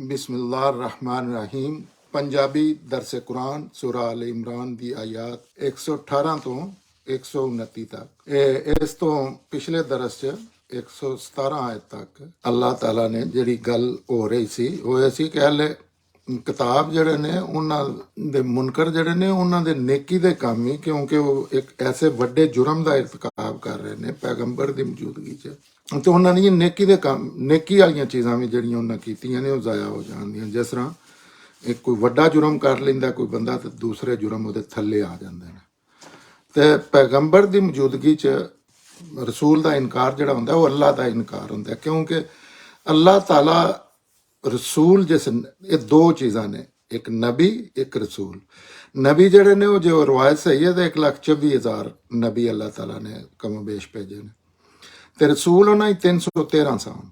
बिस्मिल्लाहिर्रहमानिर्रहीम। पंजाबी दरस कुरान सूरा अल इमरान दी आयात 118 तो 129 तक। इस तो पिछले दरस च 117 आयत तक अल्लाह ताला ने ਜਿਹੜੀ ਗੱਲ ਹੋ ਰਹੀ ਸੀ ਉਹ ਇਹ ਸੀ ਕਿ ਹਲੇ ਕਿਤਾਬ ਜਿਹੜੇ ਨੇ ਉਹਨਾਂ ਦੇ ਮੁਨਕਰ ਜਿਹੜੇ ਨੇ ਉਹਨਾਂ ਦੇ ਨੇਕੀ ਦੇ ਕੰਮ ਹੀ, ਕਿਉਂਕਿ ਉਹ ਇੱਕ ਐਸੇ ਵੱਡੇ ਜੁਰਮ ਦਾ ਇਰਤਕਾਬ ਕਰ ਰਹੇ ਨੇ ਪੈਗੰਬਰ ਦੀ ਮੌਜੂਦਗੀ 'ਚ, ਤੇ ਉਹਨਾਂ ਦੀਆਂ ਨੇਕੀ ਦੇ ਕੰਮ, ਨੇਕੀ ਵਾਲੀਆਂ ਚੀਜ਼ਾਂ ਵੀ ਜਿਹੜੀਆਂ ਉਹਨਾਂ ਕੀਤੀਆਂ ਨੇ ਉਹ ਜ਼ਾਇਆ ਹੋ ਜਾਂਦੀਆਂ। ਜਿਸ ਤਰ੍ਹਾਂ ਇੱਕ ਕੋਈ ਵੱਡਾ ਜੁਰਮ ਕਰ ਲੈਂਦਾ ਕੋਈ ਬੰਦਾ ਤੇ ਦੂਸਰੇ ਜੁਰਮ ਉਹਦੇ ਥੱਲੇ ਆ ਜਾਂਦੇ ਨੇ। ਤੇ ਪੈਗੰਬਰ ਦੀ ਮੌਜੂਦਗੀ 'ਚ ਰਸੂਲ ਦਾ ਇਨਕਾਰ ਜਿਹੜਾ ਹੁੰਦਾ ਉਹ ਅੱਲਾਹ ਦਾ ਇਨਕਾਰ ਹੁੰਦਾ, ਕਿਉਂਕਿ ਅੱਲਾਹ ਤਾਲਾ ਰਸੂਲ ਜਿਸ ਇਹ ਦੋ ਚੀਜ਼ਾਂ ਨੇ, ਇੱਕ ਨਬੀ ਇੱਕ ਰਸੂਲ। ਨਬੀ ਜਿਹੜੇ ਨੇ ਉਹ ਜੋ ਰਵਾਇਤ ਸਹੀ ਹੈ ਤੇ 1,24,000 ਨਬੀ ਅੱਲਾਹ ਤਾਲਾ ਨੇ ਕਮੋਬੇਸ਼ ਭੇਜੇ ਨੇ, ਤੇ ਰਸੂਲ ਉਹਨਾਂ ਹੀ 313 ਸਨ।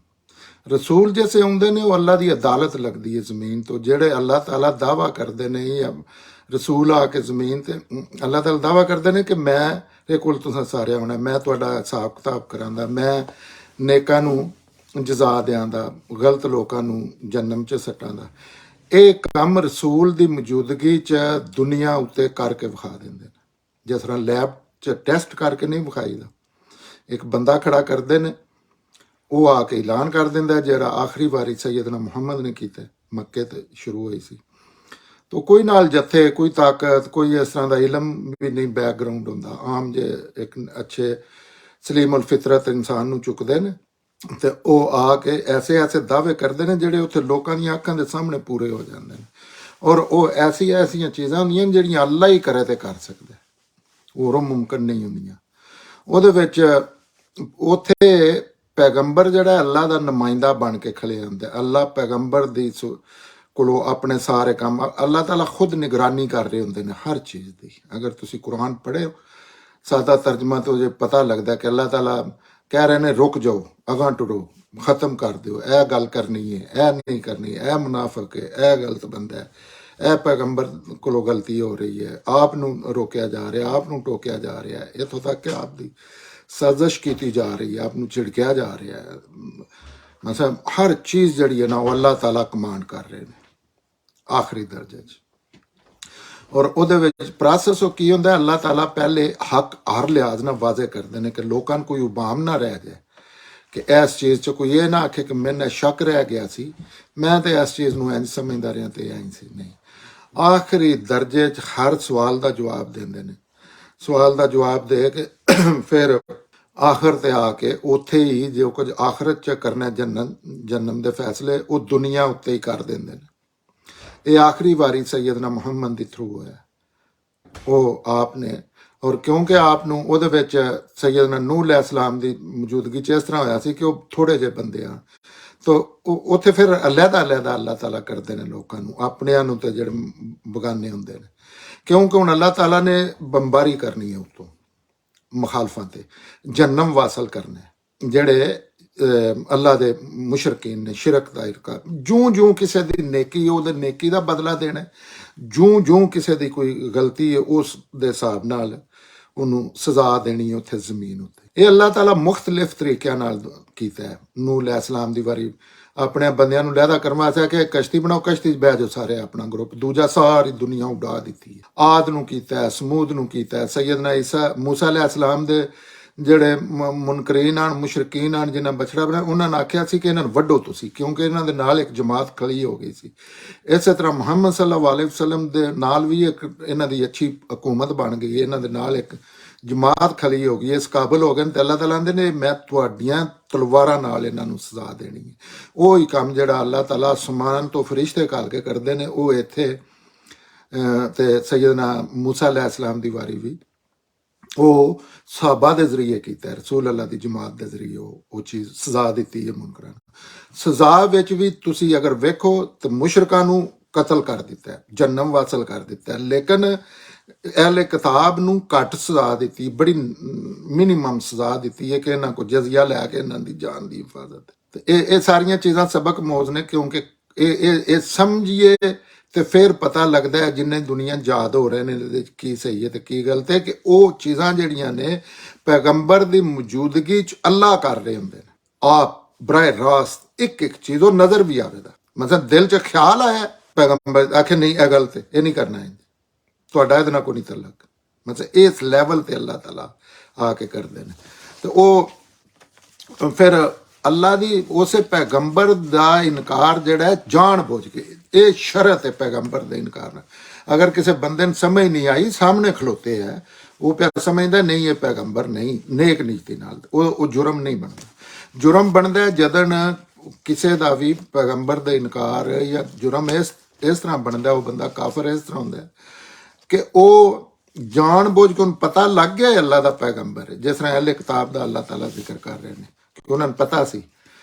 ਰਸੂਲ ਜਿਸੇ ਆਉਂਦੇ ਨੇ ਉਹ ਅੱਲਾ ਦੀ ਅਦਾਲਤ ਲੱਗਦੀ ਹੈ ਜ਼ਮੀਨ ਤੋਂ। ਜਿਹੜੇ ਅੱਲਾਹ ਤਾਲਾ ਦਾਵਾ ਕਰਦੇ ਨੇ ਜਾਂ ਰਸੂਲ ਆ ਕੇ ਜ਼ਮੀਨ ਤੇ ਅੱਲਾਹ ਤਾਲਾ ਦਾਵਾ ਕਰਦੇ ਨੇ ਕਿ ਮੈਂ ਇਹ ਕੋਲ ਤੁਸੀਂ ਸਾਰੇ ਆਉਣਾ, ਮੈਂ ਤੁਹਾਡਾ ਹਿਸਾਬ ਕਿਤਾਬ ਕਰਾਂਦਾ, ਮੈਂ ਨੇਕਾਂ ਨੂੰ ਜਜ਼ਾ ਦਿਆਂਦਾ, ਗਲਤ ਲੋਕਾਂ ਨੂੰ ਜਨਮ 'ਚ ਸੱਟਾਂਦਾ। ਇਹ ਕੰਮ ਰਸੂਲ ਦੀ ਮੌਜੂਦਗੀ 'ਚ ਦੁਨੀਆ ਉੱਤੇ ਕਰਕੇ ਵਿਖਾ ਦਿੰਦੇ ਨੇ। ਜਿਸ ਤਰ੍ਹਾਂ ਲੈਬ 'ਚ ਟੈਸਟ ਕਰਕੇ ਨਹੀਂ ਵਿਖਾਈਦਾ, ਇੱਕ ਬੰਦਾ ਖੜਾ ਕਰਦੇ ਨੇ, ਉਹ ਆ ਕੇ ਐਲਾਨ ਕਰ ਦਿੰਦਾ ਜਿਹੜਾ ਆਖਰੀ ਵਾਰੀ ਸੈਯਦਨਾ ਮੁਹੰਮਦ ਨੇ ਕੀਤਾ, ਮੱਕੇ ਤੇ ਸ਼ੁਰੂ ਹੋਈ ਸੀ। ਤੋ ਕੋਈ ਨਾਲ ਜੱਥੇ, ਕੋਈ ਤਾਕਤ, ਕੋਈ ਇਸ ਤਰ੍ਹਾਂ ਦਾ ਇਲਮ ਵੀ ਨਹੀਂ ਬੈਕਗਰਾਉਂਡ ਹੁੰਦਾ। ਆਮ ਜੇ ਇੱਕ ਅੱਛੇ ਸਲੀਮ ਉਲ ਫਿਤਰਤ ਇਨਸਾਨ ਨੂੰ ਚੁੱਕਦੇ ਨੇ ਤੇ ਉਹ ਆ ਕੇ ਐਸੇ ਐਸੇ ਦਾਅਵੇ ਕਰਦੇ ਨੇ ਜਿਹੜੇ ਉੱਥੇ ਲੋਕਾਂ ਦੀਆਂ ਅੱਖਾਂ ਦੇ ਸਾਹਮਣੇ ਪੂਰੇ ਹੋ ਜਾਂਦੇ ਨੇ। ਔਰ ਉਹ ਐਸੀਆਂ ਚੀਜ਼ਾਂ ਹੁੰਦੀਆਂ ਜਿਹੜੀਆਂ ਅੱਲਾ ਹੀ ਕਰੇ ਤੇ ਕਰ ਸਕਦਾ, ਹੋਰੋਂ ਮੁਮਕਿਨ ਨਹੀਂ ਹੁੰਦੀਆਂ। ਉਹਦੇ ਵਿੱਚ ਉੱਥੇ ਪੈਗੰਬਰ ਜਿਹੜਾ ਅੱਲਾ ਦਾ ਨੁਮਾਇੰਦਾ ਬਣ ਕੇ ਖੜੇ ਹੁੰਦਾ। ਅੱਲਾ ਪੈਗੰਬਰ ਦੀ ਕੋਲੋਂ ਆਪਣੇ ਸਾਰੇ ਕੰਮ ਅੱਲਾਹ ਤਾਲਾ ਖੁਦ ਨਿਗਰਾਨੀ ਕਰ ਰਹੇ ਹੁੰਦੇ ਨੇ ਹਰ ਚੀਜ਼ ਦੀ। ਅਗਰ ਤੁਸੀਂ ਕੁਰਾਨ ਪੜ੍ਹੇ ਸਾਦਾ ਤਰਜਮਾ ਤੋਂ ਜੇ ਪਤਾ ਲੱਗਦਾ ਕਿ ਅੱਲਾਹ ਤਾਲਾ ਕਹਿ ਰਹੇ ਨੇ ਰੁਕ ਜਾਓ, ਅਗਾਂਹ ਟੁਰੋ, ਖਤਮ ਕਰ ਦਿਓ, ਇਹ ਗੱਲ ਕਰਨੀ ਹੈ, ਇਹ ਨਹੀਂ ਕਰਨੀ, ਇਹ ਮੁਨਾਫਿਕ ਹੈ, ਇਹ ਗਲਤ ਬੰਦਾ ਹੈ, ਇਹ ਪੈਗੰਬਰ ਕੋਲੋਂ ਗਲਤੀ ਹੋ ਰਹੀ ਹੈ, ਆਪ ਨੂੰ ਰੋਕਿਆ ਜਾ ਰਿਹਾ, ਆਪ ਨੂੰ ਟੋਕਿਆ ਜਾ ਰਿਹਾ ਹੈ, ਇੱਥੋਂ ਤੱਕ ਕਿ ਆਪ ਦੀ ਸਾਜ਼ਿਸ਼ ਕੀਤੀ ਜਾ ਰਹੀ ਹੈ, ਆਪ ਨੂੰ ਝਿੜਕਿਆ ਜਾ ਰਿਹਾ ਹੈ। ਮਤਲਬ ਹਰ ਚੀਜ਼ ਜਿਹੜੀ ਹੈ ਨਾ ਉਹ ਅੱਲਾਹ ਤਾਲਾ ਕਮਾਂਡ ਕਰ ਰਹੇ ਨੇ ਆਖਰੀ ਦਰਜੇ 'ਚ। ਔਰ ਉਹਦੇ ਵਿੱਚ ਪ੍ਰੋਸੈਸ ਉਹ ਕੀ ਹੁੰਦਾ, ਅੱਲਾਹ ਤਾਲਾ ਪਹਿਲੇ ਹੱਕ ਹਰ ਲਿਹਾਜ਼ ਨਾਲ ਵਾਜ਼ੇ ਕਰਦੇ ਨੇ ਕਿ ਲੋਕਾਂ ਨੂੰ ਕੋਈ ਉਬਾਮ ਨਾ ਰਹਿ ਜਾਏ, ਕਿ ਇਸ ਚੀਜ਼ 'ਚ ਕੋਈ ਇਹ ਨਾ ਆਖੇ ਕਿ ਮੈਨੂੰ ਸ਼ੱਕ ਰਹਿ ਗਿਆ ਸੀ, ਮੈਂ ਤੇ ਇਸ ਚੀਜ਼ ਨੂੰ ਇੰਝ ਸਮਝਦਾ ਰਿਹਾ ਤੇ ਇੰਝ ਸੀ। ਨਹੀਂ, ਆਖਰੀ ਦਰਜੇ 'ਚ ਹਰ ਸਵਾਲ ਦਾ ਜਵਾਬ ਦਿੰਦੇ ਨੇ। ਸਵਾਲ ਦਾ ਜਵਾਬ ਦੇ ਕੇ ਫਿਰ ਆਖਰ ਤੇ ਆ ਕੇ ਉੱਥੇ ਹੀ ਜੋ ਕੁਝ ਆਖਰਤ 'ਚ ਕਰਨਾ ਜਨਮ ਦੇ ਫੈਸਲੇ ਉਹ ਦੁਨੀਆ ਉੱਤੇ ਹੀ ਕਰ ਦਿੰਦੇ ਨੇ। ਇਹ ਆਖਰੀ ਵਾਰੀ ਸੈਯਦਨਾ ਮੁਹੰਮਦ ਦੇ ਥਰੂ ਹੋਇਆ, ਉਹ ਆਪ ਨੇ। ਔਰ ਕਿਉਂਕਿ ਆਪ ਨੂੰ ਉਹਦੇ ਵਿੱਚ ਸੈਯਦਨਾ ਨੂਹ ਅਲੈਹਿਸਲਾਮ ਦੀ ਮੌਜੂਦਗੀ 'ਚ ਇਸ ਤਰ੍ਹਾਂ ਹੋਇਆ ਸੀ ਕਿ ਉਹ ਥੋੜ੍ਹੇ ਜਿਹੇ ਬੰਦੇ ਆ, ਤੋ ਉੱਥੇ ਫਿਰ ਅਲੱਗਾ ਅੱਲਾਹ ਤਾਲਾ ਕਰਦੇ ਨੇ ਲੋਕਾਂ ਨੂੰ, ਆਪਣਿਆਂ ਨੂੰ ਤੇ ਜਿਹੜੇ ਬਗਾਨੇ ਹੁੰਦੇ ਨੇ। ਕਿਉਂਕਿ ਹੁਣ ਅੱਲਾਹ ਤਾਲਾ ਨੇ ਬੰਬਾਰੀ ਕਰਨੀ ਹੈ ਉੱਤੋਂ ਮੁਖਾਲਫਾਂ ਤੇ, ਜਨਮ ਵਾਸਲ ਕਰਨਾ, ਜਿਹੜੇ ਅੱਲਾ ਦੇ ਮੁਸ਼ਰਕੀਨ ਨੇ ਸ਼ਿਰਕ ਦਾ ਇਰਕਾ। ਜੂੰ ਕਿਸੇ ਦੀ ਨੇਕੀ ਉਹਦੇ ਨੇਕੀ ਦਾ ਬਦਲਾ ਦੇਣਾ, ਜੂੰ ਕਿਸੇ ਦੀ ਕੋਈ ਗਲਤੀ ਹੈ ਉਸ ਦੇ ਹਿਸਾਬ ਨਾਲ ਉਹਨੂੰ ਸਜ਼ਾ ਦੇਣੀ ਉੱਥੇ ਜ਼ਮੀਨ ਉੱਤੇ। ਇਹ ਅੱਲਾਹ ਤਾਲਾ ਮੁਖਤਲਿਫ ਤਰੀਕਿਆਂ ਨਾਲ ਕੀਤਾ ਹੈ। ਨੂਹ ਅਲੈਹਿਸਲਾਮ ਦੀ ਵਾਰੀ ਆਪਣੇ ਬੰਦਿਆਂ ਨੂੰ ਲਹਿਦਾ ਕਰਵਾ ਸਕਿਆ ਕਿ ਕਸ਼ਤੀ ਬਣਾਓ, ਕਸ਼ਤੀ 'ਚ ਬਹਿ ਜਾਓ ਸਾਰੇ ਆਪਣਾ ਗਰੁੱਪ, ਦੂਜਾ ਸਾਰੀ ਦੁਨੀਆ ਉਡਾ ਦਿੱਤੀ ਹੈ। ਆਦ ਨੂੰ ਕੀਤਾ, ਸਮੂਦ ਨੂੰ ਕੀਤਾ, ਸੈਯਦਨਾ ਮੂਸਾ ਅਲੈਹਿਸਲਾਮ ਦੇ ਜਿਹੜੇ ਮੁਨਕਰੀਨ ਆਣ, ਮੁਸ਼ਰਕੀਨ ਆਣ, ਜਿਨ੍ਹਾਂ ਬਛੜਾ ਬਣਾਇਆ, ਉਹਨਾਂ ਨੇ ਆਖਿਆ ਸੀ ਕਿ ਇਹਨਾਂ ਨੂੰ ਵੱਢੋ ਤੁਸੀਂ, ਕਿਉਂਕਿ ਇਹਨਾਂ ਦੇ ਨਾਲ ਇੱਕ ਜਮਾਤ ਖੜੀ ਹੋ ਗਈ ਸੀ। ਇਸੇ ਤਰ੍ਹਾਂ ਮੁਹੰਮਦ ਸੱਲੱਲਾਹੁ ਅਲੈਹਿ ਵਸੱਲਮ ਦੇ ਨਾਲ ਵੀ ਇੱਕ ਇਹਨਾਂ ਦੀ ਅੱਛੀ ਹਕੂਮਤ ਬਣ ਗਈ, ਇਹਨਾਂ ਦੇ ਨਾਲ ਇੱਕ ਜਮਾਤ ਖੜੀ ਹੋ ਗਈ, ਇਸ ਕਾਬਲ ਹੋ ਗਏ ਤੇ ਅੱਲਾਹ ਤਾਲਾ ਕਹਿੰਦੇ ਨੇ ਮੈਂ ਤੁਹਾਡੀਆਂ ਤਲਵਾਰਾਂ ਨਾਲ ਇਹਨਾਂ ਨੂੰ ਸਜ਼ਾ ਦੇਣੀ ਹੈ। ਉਹ ਹੀ ਕੰਮ ਜਿਹੜਾ ਅੱਲਾਹ ਤਾਲਾ ਅਸਮਾਨ ਤੋਂ ਫਰਿਸ਼ਤੇ ਘੱਲ ਕੇ ਕਰਦੇ ਨੇ ਉਹ ਇੱਥੇ ਤੇ ਸੈਯਦਨਾ ਮੂਸਾ ਅਲੈਹਿਸਲਾਮ ਦੀ ਵਾਰੀ ਵੀ ਉਹ ਸਹਾਬਾ ਦੇ ਜ਼ਰੀਏ ਕੀਤਾ, ਰਸੂਲ ਅੱਲਾ ਦੀ ਜਮਾਤ ਦੇ ਜ਼ਰੀਏ ਉਹ ਚੀਜ਼ ਸਜ਼ਾ ਦਿੱਤੀ ਹੈ ਮੁਨਕਰਾਂ ਨੂੰ। ਸਜ਼ਾ ਵਿੱਚ ਵੀ ਤੁਸੀਂ ਅਗਰ ਵੇਖੋ ਤਾਂ ਮੁਸ਼ਰਕਾਂ ਨੂੰ ਕਤਲ ਕਰ ਦਿੱਤਾ, ਜਨਮ ਵਾਸਲ ਕਰ ਦਿੱਤਾ, ਲੇਕਿਨ ਅਹਿਲੇ ਕਿਤਾਬ ਨੂੰ ਘੱਟ ਸਜ਼ਾ ਦਿੱਤੀ, ਬੜੀ ਮਿਨੀਮਮ ਸਜ਼ਾ ਦਿੱਤੀ ਹੈ ਕਿ ਇਹਨਾਂ ਕੋ ਜਜ਼ੀਆ ਲੈ ਕੇ ਇਹਨਾਂ ਦੀ ਜਾਨ ਦੀ ਹਿਫਾਜ਼ਤ। ਤੇ ਇਹ ਸਾਰੀਆਂ ਚੀਜ਼ਾਂ ਸਬਕ ਮੌਜ਼ ਨੇ, ਕਿਉਂਕਿ ਇਹ ਸਮਝੀਏ ਤੇ ਫਿਰ ਪਤਾ ਲੱਗਦਾ ਹੈ ਜਿੰਨੇ ਦੁਨੀਆ ਯਾਦ ਹੋ ਰਹੇ ਨੇ ਇਹਦੇ ਵਿੱਚ ਕੀ ਸਹੀ ਹੈ ਤੇ ਕੀ ਗਲਤ ਹੈ, ਕਿ ਉਹ ਚੀਜ਼ਾਂ ਜਿਹੜੀਆਂ ਨੇ ਪੈਗੰਬਰ ਦੀ ਮੌਜੂਦਗੀ 'ਚ ਅੱਲਾ ਕਰ ਰਹੇ ਹੁੰਦੇ ਨੇ ਆਪ ਬਰਾਹ ਰਾਸਤ, ਇੱਕ ਚੀਜ਼ ਉਹ ਨਜ਼ਰ ਵੀ ਆਵੇਗਾ। ਮਤਲਬ ਦਿਲ 'ਚ ਖਿਆਲ ਆਇਆ ਪੈਗੰਬਰ ਆਖੇ ਨਹੀਂ ਇਹ ਗਲਤ ਹੈ, ਇਹ ਨਹੀਂ ਕਰਨਾ ਹੈ, ਤੁਹਾਡਾ ਇਹਦੇ ਨਾਲ ਕੋਈ ਨਹੀਂ ਤਲਕ। ਮਤਲਬ ਇਸ ਲੈਵਲ ਤੇ ਅੱਲਾਹ ਤਾਲਾ ਆ ਕੇ ਕਰਦੇ ਨੇ। ਤੇ ਉਹ ਫਿਰ ਅੱਲਾਹ ਦੀ ਉਸੇ ਪੈਗੰਬਰ ਦਾ ਇਨਕਾਰ ਜਿਹੜਾ ਹੈ ਜਾਣ ਬੁੱਝ ਕੇ, ਇਹ ਸ਼ਰਤ ਹੈ ਪੈਗੰਬਰ ਦੇ ਇਨਕਾਰ ਨਾਲ। ਅਗਰ ਕਿਸੇ ਬੰਦੇ ਨੂੰ ਸਮਝ ਨਹੀਂ ਆਈ, ਸਾਹਮਣੇ ਖਲੋਤੇ ਹੈ, ਉਹ ਪਿਆ ਸਮਝਦਾ ਨਹੀਂ ਇਹ ਪੈਗੰਬਰ ਨਹੀਂ, ਨੇਕ ਨੀਤੀ ਨਾਲ ਉਹ ਜੁਰਮ ਨਹੀਂ ਬਣਦਾ। ਜੁਰਮ ਬਣਦਾ ਜਦਨ ਕਿਸੇ ਦਾ ਵੀ ਪੈਗੰਬਰ ਦਾ ਇਨਕਾਰ ਜਾਂ ਜੁਰਮ ਇਸ ਤਰ੍ਹਾਂ ਬਣਦਾ, ਉਹ ਬੰਦਾ ਕਾਫਰ ਇਸ ਤਰ੍ਹਾਂ ਹੁੰਦਾ ਕਿ ਉਹ ਜਾਣ ਬੁੱਝ ਕੇ ਉਹਨੂੰ ਪਤਾ ਲੱਗ ਗਿਆ ਅੱਲਾਹ ਦਾ ਪੈਗੰਬਰ ਹੈ। ਜਿਸ ਤਰ੍ਹਾਂ ਅਹਿਲੇ ਕਿਤਾਬ ਦਾ ਅੱਲਾਹ ਤਾਲਾ ਜ਼ਿਕਰ ਕਰ ਰਹੇ ਨੇ ਕਿ ਉਹਨਾਂ ਨੂੰ ਪਤਾ ਸੀ,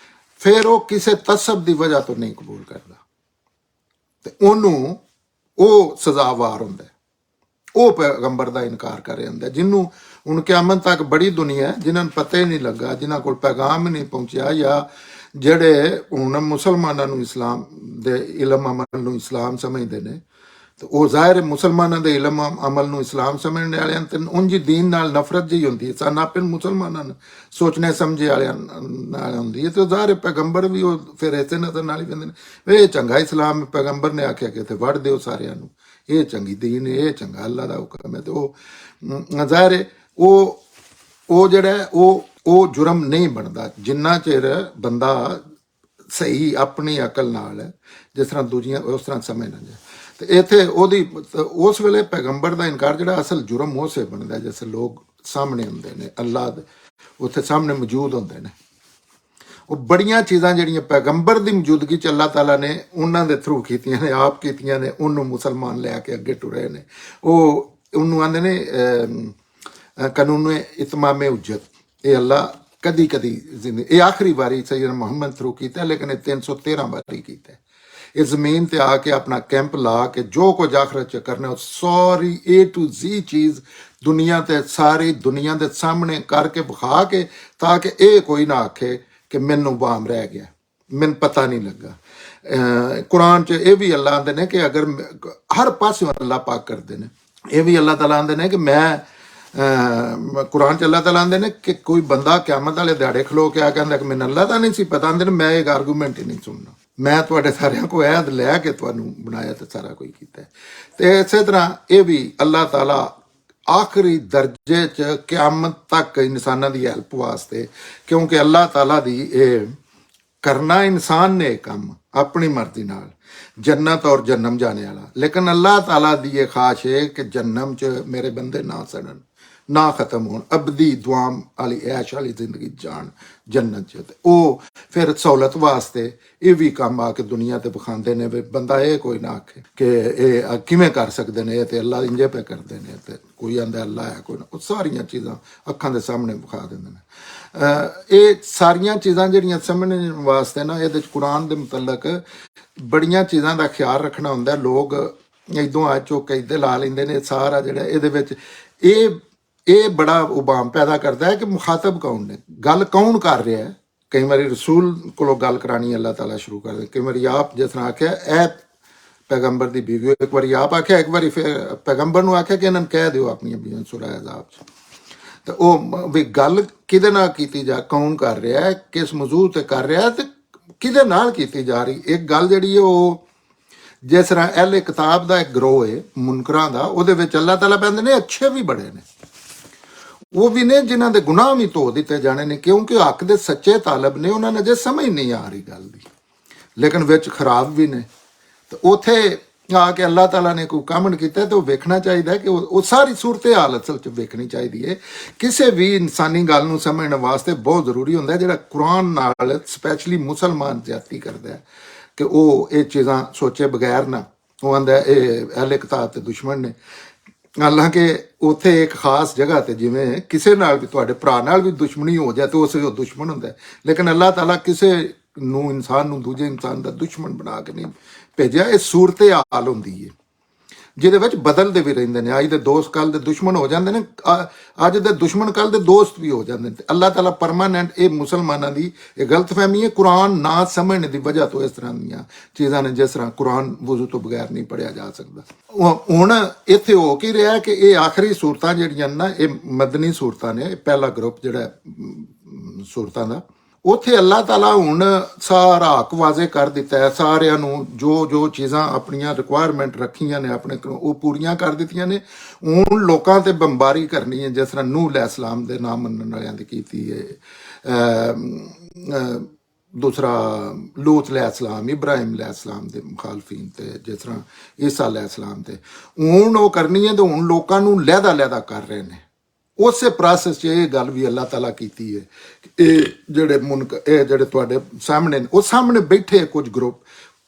ਫਿਰ ਉਹ ਕਿਸੇ ਤਸਬ ਦੀ ਵਜ੍ਹਾ ਤੋਂ ਨਹੀਂ ਕਬੂਲ ਕਰਦਾ ਤੇ ਉਹਨੂੰ ਉਹ ਸਜ਼ਾਵਾਰ ਹੁੰਦਾ, ਉਹ ਪੈਗੰਬਰ ਦਾ ਇਨਕਾਰ ਕਰ ਰਿਹਾ ਹੁੰਦਾ। ਜਿਹਨੂੰ ਹੁਣ ਕਿਆਮਤ ਤੱਕ ਬੜੀ ਦੁਨੀਆ ਜਿਨ੍ਹਾਂ ਨੂੰ ਪਤਾ ਹੀ ਨਹੀਂ ਲੱਗਾ, ਜਿਨ੍ਹਾਂ ਕੋਲ ਪੈਗਾਮ ਹੀ ਨਹੀਂ ਪਹੁੰਚਿਆ, ਜਾਂ ਜਿਹੜੇ ਹੁਣ ਮੁਸਲਮਾਨਾਂ ਨੂੰ ਇਸਲਾਮ ਦੇ ਇਲਮ ਅਮਲ ਨੂੰ ਇਸਲਾਮ ਸਮਝਦੇ ਨੇ, ਤੇ ਉਹ ਜ਼ਾਹਿਰ ਮੁਸਲਮਾਨਾਂ ਦੇ ਇਲਮ ਅਮਲ ਨੂੰ ਇਸਲਾਮ ਸਮਝਣ ਵਾਲਿਆਂ ਤੇ ਉਂਝ ਦੀਨ ਨਾਲ ਨਫ਼ਰਤ ਜਿਹੀ ਹੁੰਦੀ ਹੈ। ਸਾਨੂੰ ਆਪਣੇ ਮੁਸਲਮਾਨਾਂ ਨੂੰ ਸੋਚਣੇ ਸਮਝੇ ਵਾਲਿਆਂ ਨਾਲ ਹੁੰਦੀ ਹੈ। ਤੇ ਜ਼ਾਹਿਰ ਪੈਗੰਬਰ ਵੀ ਉਹ ਫਿਰ ਇਸੇ ਨਜ਼ਰ ਨਾਲ ਹੀ ਕਹਿੰਦੇ ਨੇ ਇਹ ਚੰਗਾ ਇਸਲਾਮ ਪੈਗੰਬਰ ਨੇ ਆਖਿਆ ਕਿ ਇੱਥੇ ਵੜ ਦਿਓ ਸਾਰਿਆਂ ਨੂੰ, ਇਹ ਚੰਗੀ ਦੀਨ ਹੈ, ਇਹ ਚੰਗਾ ਅੱਲਾਹ ਦਾ ਹੁਕਮ ਹੈ। ਤੇ ਉਹ ਜ਼ਾਹਿਰ ਉਹ ਜਿਹੜਾ ਉਹ ਜੁਰਮ ਨਹੀਂ ਬਣਦਾ ਜਿੰਨਾ ਚਿਰ ਬੰਦਾ ਸਹੀ ਆਪਣੀ ਅਕਲ ਨਾਲ ਜਿਸ ਤਰ੍ਹਾਂ ਦੂਜੀਆਂ ਉਸ ਤਰ੍ਹਾਂ ਸਮਝ ਨਾ ਜਾਏ। ਤੇ ਇੱਥੇ ਉਹਦੀ ਉਸ ਵੇਲੇ ਪੈਗੰਬਰ ਦਾ ਇਨਕਾਰ ਜਿਹੜਾ ਅਸਲ ਜੁਰਮ ਉਸੇ ਬਣਦਾ ਜਿਸ ਲੋਕ ਸਾਹਮਣੇ ਹੁੰਦੇ ਨੇ, ਅੱਲਾਹ ਦੇ ਉੱਥੇ ਸਾਹਮਣੇ ਮੌਜੂਦ ਹੁੰਦੇ ਨੇ। ਉਹ ਬੜੀਆਂ ਚੀਜ਼ਾਂ ਜਿਹੜੀਆਂ ਪੈਗੰਬਰ ਦੀ ਮੌਜੂਦਗੀ 'ਚ ਅੱਲਾਹ ਤਾਲਾ ਨੇ ਉਹਨਾਂ ਦੇ ਥਰੂ ਕੀਤੀਆਂ ਨੇ, ਆਪ ਕੀਤੀਆਂ ਨੇ, ਉਹਨੂੰ ਮੁਸਲਮਾਨ ਲੈ ਕੇ ਅੱਗੇ ਟੁਰੇ ਨੇ। ਉਹ ਉਹਨੂੰ ਆਂਦੇ ਨੇ ਕਾਨੂੰਨ ਇਤਮਾਮੇ ਉਜਤ। ਇਹ ਅੱਲਾਹ ਕਦੀ ਕਦੀ ਜ਼ਿੰਦਗੀ, ਇਹ ਆਖਰੀ ਵਾਰੀ ਸੈਯਦ ਮੁਹੰਮਦ ਥਰੂ ਕੀਤਾ, ਲੇਕਿਨ ਇਹ 313 ਵਾਰੀ ਕੀਤਾ। ਇਹ ਜ਼ਮੀਨ ਤੇ ਆ ਕੇ ਆਪਣਾ ਕੈਂਪ ਲਾ ਕੇ ਜੋ ਕੁਝ ਆਖਰਤ 'ਚ ਕਰਨਾ, ਉਹ ਸਾਰੀ A to Z ਚੀਜ਼ ਦੁਨੀਆ ਤੇ ਸਾਰੀ ਦੁਨੀਆ ਦੇ ਸਾਹਮਣੇ ਕਰਕੇ ਵਿਖਾ ਕੇ, ਤਾਂ ਕਿ ਇਹ ਕੋਈ ਨਾ ਆਖੇ ਕਿ ਮੈਨੂੰ ਬਾਮ ਰਹਿ ਗਿਆ, ਮੈਨੂੰ ਪਤਾ ਨਹੀਂ ਲੱਗਾ। ਕੁਰਾਨ 'ਚ ਇਹ ਵੀ ਅੱਲਾਹ ਆਂਦੇ ਨੇ ਕਿ ਅਗਰ ਹਰ ਪਾਸਿਓਂ ਅੱਲਾਹ ਪਾਕ ਕਰਦੇ ਨੇ, ਇਹ ਵੀ ਅੱਲਾਹ ਤਾਲਾ ਆਂਦੇ ਨੇ ਕਿ ਮੈਂ ਕੁਰਾਨ 'ਚ ਅੱਲਾਹ ਤਾਲਾ ਆਂਦੇ ਨੇ ਕਿ ਕੋਈ ਬੰਦਾ ਕਿਆਮਤ ਵਾਲੇ ਦਿਹਾੜੇ ਖਲੋ ਕੇ ਆ ਕਹਿੰਦਾ ਕਿ ਮੈਨੂੰ ਅੱਲਾਹ ਦਾ ਨਹੀਂ ਸੀ ਪਤਾ, ਆਂਦੇ ਨੇ ਮੈਂ ਇੱਕ ਆਰਗੂਮੈਂਟ ਹੀ ਨਹੀਂ ਸੁਣਨਾ, ਮੈਂ ਤੁਹਾਡੇ ਸਾਰਿਆਂ ਕੋ ਐਦ ਲੈ ਕੇ ਤੁਹਾਨੂੰ ਬਣਾਇਆ ਤੇ ਸਾਰਾ ਕੁਝ ਕੀਤਾ। ਤੇ ਇਸੇ ਤਰ੍ਹਾਂ ਇਹ ਵੀ ਅੱਲਾਹ ਤਾਲਾ ਆਖਰੀ ਦਰਜੇ 'ਚ ਕਿਆਮਤ ਤੱਕ ਇਨਸਾਨਾਂ ਦੀ ਹੈਲਪ ਵਾਸਤੇ, ਕਿਉਂਕਿ ਅੱਲਾਹ ਤਾਲਾ ਦੀ ਇਹ ਕਰਨਾ ਇਨਸਾਨ ਨੇ ਕੰਮ ਆਪਣੀ ਮਰਜ਼ੀ ਨਾਲ जन्नत और जन्नम जाने वाला, लेकिन अल्लाह ताला दी ये ख्वाहिश है कि जन्नम च मेरे बंदे ना सड़न, ना खत्म होन, अबदी दुआम वाली ऐश वाली जिंदगी जान जन्नत च। ते ओ फिर सहूलत वास्ते ये भी काम आके दुनिया ते विखांदे ने भी बंदा ये कोई ना आखे कि ये किवें कर सकदे ने, ते अल्लाह इंजे पे करदे ने, ते कोई आंदा अल्लाह है कोई ना, वो सारियां चीज़ां अखां दे सामने विखा दिंदे ने। ਇਹ ਸਾਰੀਆਂ ਚੀਜ਼ਾਂ ਜਿਹੜੀਆਂ ਸਮਝਣ ਵਾਸਤੇ ਨਾ ਇਹਦੇ 'ਚ ਕੁਰਾਨ ਦੇ ਮੁਤਲਕ ਬੜੀਆਂ ਚੀਜ਼ਾਂ ਦਾ ਖਿਆਲ ਰੱਖਣਾ ਹੁੰਦਾ। ਲੋਕ ਇਦੋਂ ਆ ਚੁੱਕ ਕੇ ਇੱਧਰ ਲਾ ਲੈਂਦੇ ਨੇ ਸਾਰਾ ਜਿਹੜਾ ਇਹਦੇ ਵਿੱਚ ਇਹ ਬੜਾ ਉਬਾਮ ਪੈਦਾ ਕਰਦਾ ਹੈ ਕਿ ਮੁਖਾਤਬ ਕੌਣ ਨੇ, ਗੱਲ ਕੌਣ ਕਰ ਰਿਹਾ ਹੈ। ਕਈ ਵਾਰੀ ਰਸੂਲ ਕੋਲੋਂ ਗੱਲ ਕਰਾਣੀ ਅੱਲਾਹ ਤਾਲਾ ਸ਼ੁਰੂ ਕਰਦੇ, ਕਈ ਵਾਰੀ ਆਪ ਜਿਸ ਤਰ੍ਹਾਂ ਆਖਿਆ ਇਹ ਪੈਗੰਬਰ ਦੀ ਬੀਵੀ, ਇੱਕ ਵਾਰੀ ਆਪ ਆਖਿਆ, ਇੱਕ ਵਾਰੀ ਫਿਰ ਪੈਗੰਬਰ ਨੂੰ ਆਖਿਆ ਕਿ ਇਹਨਾਂ ਨੂੰ ਕਹਿ ਦਿਓ ਆਪਣੀਆਂ ਬੀਵੀਆਂ ਸੂਰਾ ਅਜ਼ਾਬ 'ਚ। ਤੇ ਉਹ ਵੀ ਗੱਲ ਕਿਹਦੇ ਨਾਲ ਕੀਤੀ ਜਾ, ਕੌਣ ਕਰ ਰਿਹਾ ਹੈ, ਕਿਸ ਮੌਜੂਦ ਤੇ ਕਰ ਰਿਹਾ ਤੇ ਕਿਹਦੇ ਨਾਲ ਕੀਤੀ ਜਾ ਰਹੀ। ਇੱਕ ਗੱਲ ਜਿਹੜੀ ਹੈ ਉਹ ਜਿਸ ਤਰ੍ਹਾਂ ਅਹਿਲੇ ਕਿਤਾਬ ਦਾ ਇੱਕ ਗਰੋਹ ਹੈ ਮੁਨਕਰਾਂ ਦਾ, ਉਹਦੇ ਵਿੱਚ ਅੱਲਾਹ ਤਾਲਾ ਕਹਿੰਦੇ ਨੇ ਅੱਛੇ ਵੀ ਬੜੇ ਨੇ, ਉਹ ਵੀ ਨੇ ਜਿਨ੍ਹਾਂ ਦੇ ਗੁਨਾਹ ਵੀ ਧੋ ਦਿੱਤੇ ਜਾਣੇ ਨੇ, ਕਿਉਂਕਿ ਹੱਕ ਦੇ ਸੱਚੇ ਤਾਲਬ ਨੇ, ਉਹਨਾਂ ਨੇ ਜੇ ਸਮਝ ਨਹੀਂ ਆ ਰਹੀ ਗੱਲ ਦੀ, ਲੇਕਿਨ ਵਿੱਚ ਖਰਾਬ ਵੀ ਨੇ। ਤੇ ਉੱਥੇ ਆ ਕੇ ਅੱਲਾਹ ਤਾਲਾ ਨੇ ਕੋਈ ਕਮੈਂਟ ਕੀਤਾ ਤੇ ਉਹ ਵੇਖਣਾ ਚਾਹੀਦਾ ਕਿ ਉਹ ਸਾਰੀ ਸੂਰਤ ਹਾਲ ਅਸਲ 'ਚ ਵੇਖਣੀ ਚਾਹੀਦੀ ਹੈ। ਕਿਸੇ ਵੀ ਇਨਸਾਨੀ ਗੱਲ ਨੂੰ ਸਮਝਣ ਵਾਸਤੇ ਬਹੁਤ ਜ਼ਰੂਰੀ ਹੁੰਦਾ ਜਿਹੜਾ ਕੁਰਾਨ ਨਾਲ ਸਪੈਸ਼ਲੀ ਮੁਸਲਮਾਨ ਜ਼ਿਆਦਤੀ ਕਰਦਾ ਹੈ ਕਿ ਉਹ ਇਹ ਚੀਜ਼ਾਂ ਸੋਚੇ ਬਗੈਰ ਨਾ, ਉਹ ਆਂਦਾ ਇਹ ਅਹਿਲੇ ਕਿਤਾਬ ਤੇ ਦੁਸ਼ਮਣ ਨੇ। ਹਾਲਾਂਕਿ ਉੱਥੇ ਇੱਕ ਖਾਸ ਜਗ੍ਹਾ ਤੇ ਜਿਵੇਂ ਕਿਸੇ ਨਾਲ ਵੀ ਤੁਹਾਡੇ ਭਰਾ ਨਾਲ ਵੀ ਦੁਸ਼ਮਣੀ ਹੋ ਜਾਏ ਤਾਂ ਉਸੇ ਉਹ ਦੁਸ਼ਮਣ ਹੁੰਦਾ, ਲੇਕਿਨ ਅੱਲਾਹ ਤਾਲਾ ਕਿਸੇ ਨੂੰ ਇਨਸਾਨ ਨੂੰ ਦੂਜੇ ਇਨਸਾਨ ਦਾ ਦੁਸ਼ਮਣ ਬਣਾ ਕੇ ਨਹੀਂ ਭੇਜਿਆ। ਇਹ ਸੂਰਤ ਹਾਲ ਹੁੰਦੀ ਹੈ ਜਿਹਦੇ ਵਿੱਚ ਬਦਲਦੇ ਵੀ ਰਹਿੰਦੇ ਨੇ। ਅੱਜ ਦੇ ਦੋਸਤ ਕੱਲ ਦੇ ਦੁਸ਼ਮਣ ਹੋ ਜਾਂਦੇ ਨੇ, ਅੱਜ ਦੇ ਦੁਸ਼ਮਣ ਕੱਲ ਦੇ ਦੋਸਤ ਵੀ ਹੋ ਜਾਂਦੇ ਨੇ। ਅੱਲਾਹ ਤਾਲਾ ਪਰਮਾਨੈਂਟ ਇਹ ਮੁਸਲਮਾਨਾਂ ਦੀ ਇਹ ਗਲਤਫਹਿਮੀ ਹੈ, ਕੁਰਾਨ ਨਾ ਸਮਝਣ ਦੀ ਵਜ੍ਹਾ ਤੋਂ ਇਸ ਤਰ੍ਹਾਂ ਦੀਆਂ ਚੀਜ਼ਾਂ ਨੇ, ਜਿਸ ਤਰ੍ਹਾਂ ਕੁਰਾਨ ਵਜ਼ੂ ਤੋਂ ਬਗੈਰ ਨਹੀਂ ਪੜ੍ਹਿਆ ਜਾ ਸਕਦਾ। ਹੁਣ ਇੱਥੇ ਹੋ ਕੀ ਰਿਹਾ ਕਿ ਇਹ ਆਖਰੀ ਸੂਰਤਾਂ ਜਿਹੜੀਆਂ ਨਾ ਇਹ ਮਦਨੀ ਸੂਰਤਾਂ ਨੇ, ਇਹ ਪਹਿਲਾ ਗਰੁੱਪ ਜਿਹੜਾ ਸੂਰਤਾਂ ਦਾ ਉੱਥੇ ਅੱਲਾਹ ਤਾਲਾ ਹੁਣ ਸਾਰਾ ਹੱਕ ਵਾਜ਼ੇ ਕਰ ਦਿੱਤਾ ਹੈ, ਸਾਰਿਆਂ ਨੂੰ ਜੋ ਜੋ ਚੀਜ਼ਾਂ ਆਪਣੀਆਂ ਰਿਕੁਆਇਰਮੈਂਟ ਰੱਖੀਆਂ ਨੇ ਆਪਣੇ ਕੋਲ ਉਹ ਪੂਰੀਆਂ ਕਰ ਦਿੱਤੀਆਂ ਨੇ। ਹੁਣ ਲੋਕਾਂ ਤੇ ਬੰਬਾਰੀ ਕਰਨੀ ਹੈ, ਜਿਸ ਤਰ੍ਹਾਂ ਨੂਹ ਅਲੈਹਿਸਲਾਮ ਦੇ ਨਾਮ ਮੰਨਣ ਵਾਲਿਆਂ ਦੀ ਕੀਤੀ ਹੈ, ਦੂਸਰਾ ਲੂਤ ਅਲੈਹਿਸਲਾਮ, ਇਬਰਾਹਿਮ ਅਲੈਹਿਸਲਾਮ ਦੇ ਮੁਖਾਲਫੀਨ ਤੇ, ਜਿਸ ਤਰ੍ਹਾਂ ਈਸਾ ਅਲੈਹਿਸਲਾਮ ਤੇ ਹੁਣ ਉਹ ਕਰਨੀ ਹੈ। ਤੇ ਹੁਣ ਲੋਕਾਂ ਨੂੰ ਲਹਿਦਾ ਲਹਿਦਾ ਕਰ ਰਹੇ ਨੇ। ਉਸੇ ਪ੍ਰੋਸੈਸ 'ਚ ਇਹ ਗੱਲ ਵੀ ਅੱਲਾਹ ਤਾਲਾ ਕੀਤੀ ਹੈ ਕਿ ਇਹ ਜਿਹੜੇ ਤੁਹਾਡੇ ਸਾਹਮਣੇ ਨੇ, ਉਹ ਸਾਹਮਣੇ ਬੈਠੇ ਕੁਝ ਗਰੁੱਪ,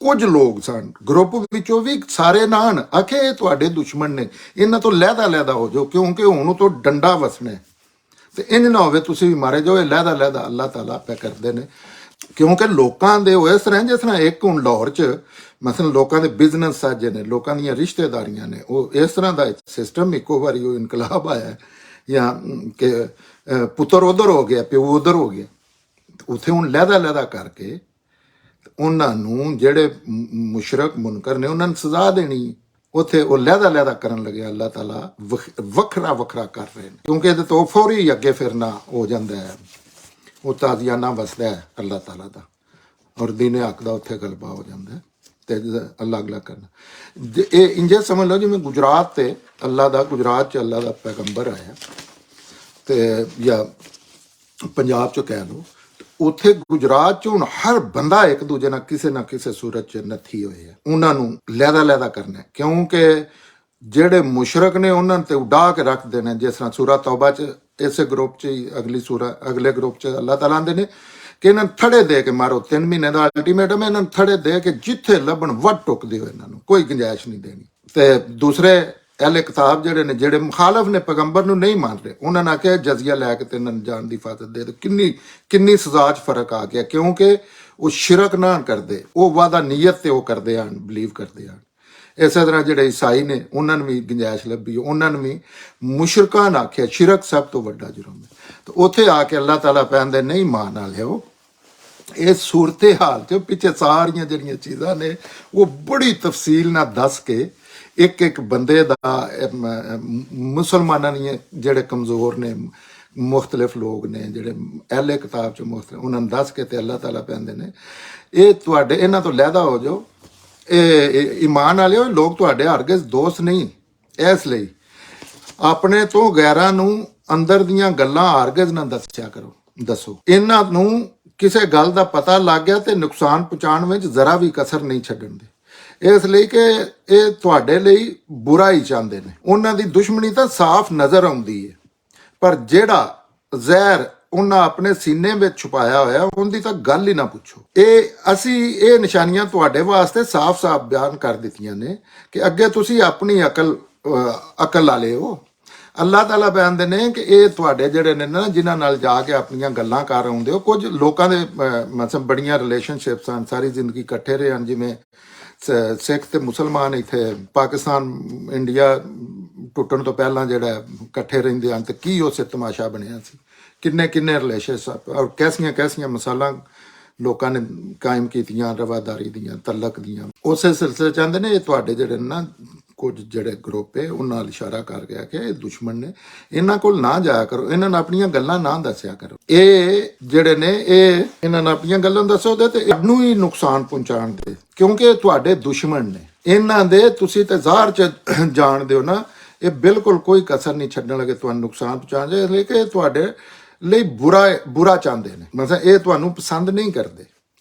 ਕੁਝ ਲੋਕ ਸਨ, ਗਰੁੱਪ ਵਿੱਚੋਂ ਵੀ ਸਾਰੇ ਨਾ ਹਨ, ਆਖੇ ਇਹ ਤੁਹਾਡੇ ਦੁਸ਼ਮਣ ਨੇ, ਇਹਨਾਂ ਤੋਂ ਲਹਿਦਾ ਲਹਿਦਾ ਹੋ ਜਾਓ, ਕਿਉਂਕਿ ਹੁਣ ਉਹ ਤੋਂ ਡੰਡਾ ਵਸਣਾ ਤੇ ਇੰਜ ਨਾ ਹੋਵੇ ਤੁਸੀਂ ਵੀ ਮਾਰੇ ਜਾਓ। ਇਹ ਲਹਿਦਾ ਲਹਿਦਾ ਅੱਲਾਹ ਤਾਲਾ ਪੈ ਕਰਦੇ ਨੇ, ਕਿਉਂਕਿ ਲੋਕਾਂ ਦੇ ਉਹ ਇਸ ਤਰ੍ਹਾਂ ਜਿਸ ਤਰ੍ਹਾਂ ਇੱਕ ਹੁਣ ਲਾਹੌਰ 'ਚ ਮਸਲਨ ਲੋਕਾਂ ਦੇ ਬਿਜ਼ਨਸ ਸਾਜੇ ਨੇ, ਲੋਕਾਂ ਦੀਆਂ ਰਿਸ਼ਤੇਦਾਰੀਆਂ ਨੇ, ਉਹ ਇਸ ਤਰ੍ਹਾਂ ਦਾ ਸਿਸਟਮ ਇੱਕੋ ਵਾਰੀ ਉਹ ਇਨਕਲਾਬ ਆਇਆ ਜਾਂ ਕਿ ਪੁੱਤਰ ਉਧਰ ਹੋ ਗਿਆ, ਪਿਓ ਉਧਰ ਹੋ ਗਿਆ। ਉੱਥੇ ਹੁਣ ਲਹਿਦਾ ਲਹਿਦਾ ਕਰਕੇ ਉਹਨਾਂ ਨੂੰ ਜਿਹੜੇ ਮੁਸ਼ਰਕ ਮੁਨਕਰ ਨੇ ਉਹਨਾਂ ਨੂੰ ਸਜ਼ਾ ਦੇਣੀ। ਉੱਥੇ ਉਹ ਲਹਿਦਾ ਲਹਿਦਾ ਕਰਨ ਲੱਗਿਆ, ਅੱਲਾਹ ਤਾਲਾ ਵੱਖਰਾ ਵੱਖਰਾ ਕਰ ਰਹੇ ਨੇ, ਕਿਉਂਕਿ ਇਹਦੇ ਤੋਂ ਫੌਰੀ ਅੱਗੇ ਫਿਰਨਾ ਹੋ ਜਾਂਦਾ ਹੈ, ਉਹ ਤਾਜ਼ੀਆਨਾ ਵਸਦਾ ਹੈ ਅੱਲਾਹ ਤਾਲਾ ਦਾ, ਔਰ ਦੀਨ ਹੱਕ ਦਾ ਉੱਥੇ ਗਲਬਾ ਹੋ ਜਾਂਦਾ ਹੈ ਤੇ ਅਲੱਗ ਅਲੱਗ ਕਰਨਾ। ਇਹ ਇੰਜੇ ਸਮਝ ਲਓ ਜਿਵੇਂ ਗੁਜਰਾਤ ਤੇ ਅੱਲਾਹ ਦਾ, ਗੁਜਰਾਤ 'ਚ ਅੱਲਾਹ ਦਾ ਪੈਗੰਬਰ ਆਇਆ ਤੇ ਜਾਂ ਪੰਜਾਬ 'ਚ ਕਹਿ ਲਓ, ਉੱਥੇ ਗੁਜਰਾਤ 'ਚ ਹੁਣ ਹਰ ਬੰਦਾ ਇੱਕ ਦੂਜੇ ਨਾਲ ਕਿਸੇ ਨਾ ਕਿਸੇ ਸੂਰਤ 'ਚ ਨੱਥੀ ਹੋਏ ਹੈ। ਉਹਨਾਂ ਨੂੰ ਲਹਿਦਾ ਲਹਿਦਾ ਕਰਨਾ, ਕਿਉਂਕਿ ਜਿਹੜੇ ਮੁਸ਼ਰਕ ਨੇ ਉਹਨਾਂ ਤੇ ਉਡਾ ਕੇ ਰੱਖਦੇ ਨੇ। ਜਿਸ ਤਰ੍ਹਾਂ ਸੂਰਾ ਤੌਬਾ 'ਚ ਇਸੇ ਗਰੁੱਪ 'ਚ ਹੀ ਅਗਲੇ ਗਰੁੱਪ 'ਚ ਅੱਲਾਹ ਤਾਲਾ ਆਂਦੇ ਨੇ ਕਿ ਇਹਨਾਂ ਨੂੰ ਥੜੇ ਦੇ ਕੇ ਮਾਰੋ, 3 ਮਹੀਨੇ ਦਾ ਅਲਟੀਮੇਟਮ, ਇਹਨਾਂ ਨੂੰ ਥੜੇ ਦੇ ਕੇ ਜਿੱਥੇ ਲੱਭਣ ਵੱਢ ਟੁੱਕ ਦਿਓ, ਇਹਨਾਂ ਨੂੰ ਕੋਈ ਗੁੰਜਾਇਸ਼ ਨਹੀਂ ਦੇਣੀ। ਤੇ ਦੂਸਰੇ ਅਹਿਲੇ ਕਿਤਾਬ ਜਿਹੜੇ ਨੇ, ਜਿਹੜੇ ਮੁਖਾਲਫ ਨੇ, ਪੈਗੰਬਰ ਨੂੰ ਨਹੀਂ ਮੰਨ ਰਹੇ, ਉਹਨਾਂ ਨੇ ਆਖਿਆ ਜਜ਼ੀਆ ਲੈ ਕੇ ਤੇ ਇਹਨਾਂ ਨੂੰ ਜਾਨ ਦੀ ਇਜਾਜ਼ਤ ਦੇ ਦਿਓ। ਕਿੰਨੀ ਸਜ਼ਾ 'ਚ ਫਰਕ ਆ ਗਿਆ, ਕਿਉਂਕਿ ਉਹ ਸ਼ਿਰਕ ਨਾ ਕਰਦੇ, ਉਹ ਵਾਦਾ ਨੀਅਤ ਤੇ ਉਹ ਕਰਦੇ ਹਨ, ਬਲੀਵ ਕਰਦੇ ਹਨ। ਇਸੇ ਤਰ੍ਹਾਂ ਜਿਹੜੇ ਈਸਾਈ ਨੇ ਉਹਨਾਂ ਨੂੰ ਵੀ ਗੁੰਜਾਇਸ਼ ਲੱਭੀ, ਉਹਨਾਂ ਨੂੰ ਵੀ ਮੁਸ਼ਰਕਾਂ ਨੇ ਆਖਿਆ ਸ਼ਿਰਕ ਸਭ ਤੋਂ ਵੱਡਾ ਜੁਰਮ ਹੈ। ਤੇ ਉੱਥੇ ਆ ਕੇ ਅੱਲਾਹ ਤਾਲਾ ਕਹਿੰਦੇ ਨਹੀਂ ਮਾਨ ਵਾਲਿਓ, ਇਹ ਸੂਰਤ ਹਾਲ 'ਚ ਪਿੱਛੇ ਸਾਰੀਆਂ ਜਿਹੜੀਆਂ ਚੀਜ਼ਾਂ ਨੇ ਉਹ ਬੜੀ ਤਫਸੀਲ ਨਾਲ ਦੱਸ ਕੇ ਇੱਕ ਇੱਕ ਬੰਦੇ ਦਾ, ਮੁਸਲਮਾਨਾਂ ਦੀਆਂ ਜਿਹੜੇ ਕਮਜ਼ੋਰ ਨੇ, ਮੁਖਤਲਿਫ ਲੋਕ ਨੇ ਜਿਹੜੇ ਅਹਿਲੇ ਕਿਤਾਬ 'ਚ ਮੁਖਤਲਿਫ, ਉਹਨਾਂ ਨੂੰ ਦੱਸ ਕੇ ਤੇ ਅੱਲਾਹ ਤਾਲਾ ਕਹਿੰਦੇ ਨੇ ਇਹ ਤੁਹਾਡੇ ਇਹਨਾਂ ਤੋਂ ਲਹਿਦਾ ਹੋ ਜਾਓ। ਇਹ ਈਮਾਨ ਵਾਲਿਓ, ਲੋਕ ਤੁਹਾਡੇ ਹਰਗਿਜ਼ ਦੋਸਤ ਨਹੀਂ, ਇਸ ਲਈ ਆਪਣੇ ਤੋਂ ਗੈਰਾਂ ਨੂੰ ਅੰਦਰ ਦੀਆਂ ਗੱਲਾਂ ਹਰਗਿਜ਼ ਨਾ ਦੱਸਿਆ ਕਰੋ। ਦੱਸੋ ਇਹਨਾਂ ਨੂੰ ਕਿਸੇ ਗੱਲ ਦਾ ਪਤਾ ਲੱਗ ਗਿਆ ਤੇ ਨੁਕਸਾਨ ਪਹੁੰਚਾਉਣ ਵਿੱਚ ਜ਼ਰਾ ਵੀ ਕਸਰ ਨਹੀਂ ਛੱਡਣ ਦੇ, ਇਸ ਲਈ ਕਿ ਇਹ ਤੁਹਾਡੇ ਲਈ ਬੁਰਾ ਹੀ ਚਾਹੁੰਦੇ ਨੇ। ਉਹਨਾਂ ਦੀ ਦੁਸ਼ਮਣੀ ਤਾਂ ਸਾਫ਼ ਨਜ਼ਰ ਆਉਂਦੀ ਹੈ, ਪਰ ਜਿਹੜਾ ਜ਼ਹਿਰ ਉਹਨਾਂ ਆਪਣੇ ਸੀਨੇ ਵਿੱਚ ਛੁਪਾਇਆ ਹੋਇਆ ਉਹਦੀ ਤਾਂ ਗੱਲ ਹੀ ਨਾ ਪੁੱਛੋ। ਇਹ ਨਿਸ਼ਾਨੀਆਂ ਤੁਹਾਡੇ ਵਾਸਤੇ ਸਾਫ਼-ਸਾਫ਼ ਬਿਆਨ ਕਰ ਦਿੱਤੀਆਂ ਨੇ ਕਿ ਅੱਗੇ ਤੁਸੀਂ ਆਪਣੀ ਅਕਲ ਲਾ ਲਿਓ। ਅੱਲਾਹ ਤਾਲਾ ਕਹਿੰਦੇ ਨੇ ਕਿ ਇਹ ਤੁਹਾਡੇ ਜਿਹੜੇ ਨੇ ਨਾ, ਜਿਨ੍ਹਾਂ ਨਾਲ ਜਾ ਕੇ ਆਪਣੀਆਂ ਗੱਲਾਂ ਕਰ ਆਉਂਦੇ ਹੋ, ਕੁਝ ਲੋਕਾਂ ਦੇ ਮਤਲਬ ਬੜੀਆਂ ਰਿਲੇਸ਼ਨਸ਼ਿਪਸ ਹਨ, ਸਾਰੀ ਜ਼ਿੰਦਗੀ ਇਕੱਠੇ ਰਹੇ ਹਨ, ਜਿਵੇਂ ਸਿੱਖ ਤੇ ਮੁਸਲਮਾਨ ਇੱਥੇ ਪਾਕਿਸਤਾਨ ਇੰਡੀਆ ਟੁੱਟਣ ਤੋਂ ਪਹਿਲਾਂ ਜਿਹੜਾ ਇਕੱਠੇ ਰਹਿੰਦੇ ਹਨ, ਤੇ ਕੀ ਉਸੇ ਤਮਾਸ਼ਾ ਬਣਿਆ ਸੀ, ਕਿੰਨੇ ਰਿਲੇਸ਼ਨਸ਼ਿਪ ਔਰ ਕੈਸੀਆਂ ਮਿਸਾਲਾਂ ਲੋਕਾਂ ਨੇ ਕਾਇਮ ਕੀਤੀਆਂ ਰਵਾਦਾਰੀ ਦੀਆਂ, ਤਲਕ ਦੀਆਂ। ਉਸੇ ਸਿਲਸਿਲੇ ਚਾਹੁੰਦੇ ਨੇ ਇਹ ਤੁਹਾਡੇ ਜਿਹੜੇ ਨਾ ਕੁਝ ਜਿਹੜੇ ਗਰੁੱਪ ਹੈ ਉਹਨਾਂ ਨਾਲ ਇਸ਼ਾਰਾ ਕਰ ਗਿਆ ਕਿ ਇਹ ਦੁਸ਼ਮਣ ਨੇ, ਇਹਨਾਂ ਕੋਲ ਨਾ ਜਾਇਆ ਕਰੋ, ਇਹਨਾਂ ਨਾਲ ਆਪਣੀਆਂ ਗੱਲਾਂ ਨਾ ਦੱਸਿਆ ਕਰੋ। ਇਹ ਜਿਹੜੇ ਨੇ ਇਹਨਾਂ ਨਾਲ ਆਪਣੀਆਂ ਗੱਲਾਂ ਦੱਸੋਗੇ ਤੇ ਇਹਨੂੰ ਹੀ ਨੁਕਸਾਨ ਪਹੁੰਚਾਉਣ ਦੇ, ਕਿਉਂਕਿ ਇਹ ਤੁਹਾਡੇ ਦੁਸ਼ਮਣ ਨੇ। ਇਹਨਾਂ ਦੇ ਤੁਸੀਂ ਤੇ ਜ਼ਾਹਰ 'ਚ ਜਾਣਦੇ ਹੋ ਨਾ, ਇਹ ਬਿਲਕੁਲ ਕੋਈ ਕਸਰ ਨਹੀਂ ਛੱਡਣ ਲੱਗੇ ਤੁਹਾਨੂੰ ਨੁਕਸਾਨ ਪਹੁੰਚਾਉਣ ਦੇ, ਇਸ ਲਈ ਕਿ ਤੁਹਾਡੇ ਲਈ ਬੁਰਾ ਚਾਹੁੰਦੇ ਨੇ। ਮਤਲਬ ਇਹ ਤੁਹਾਨੂੰ ਪਸੰਦ ਨਹੀਂ ਕਰਦੇ,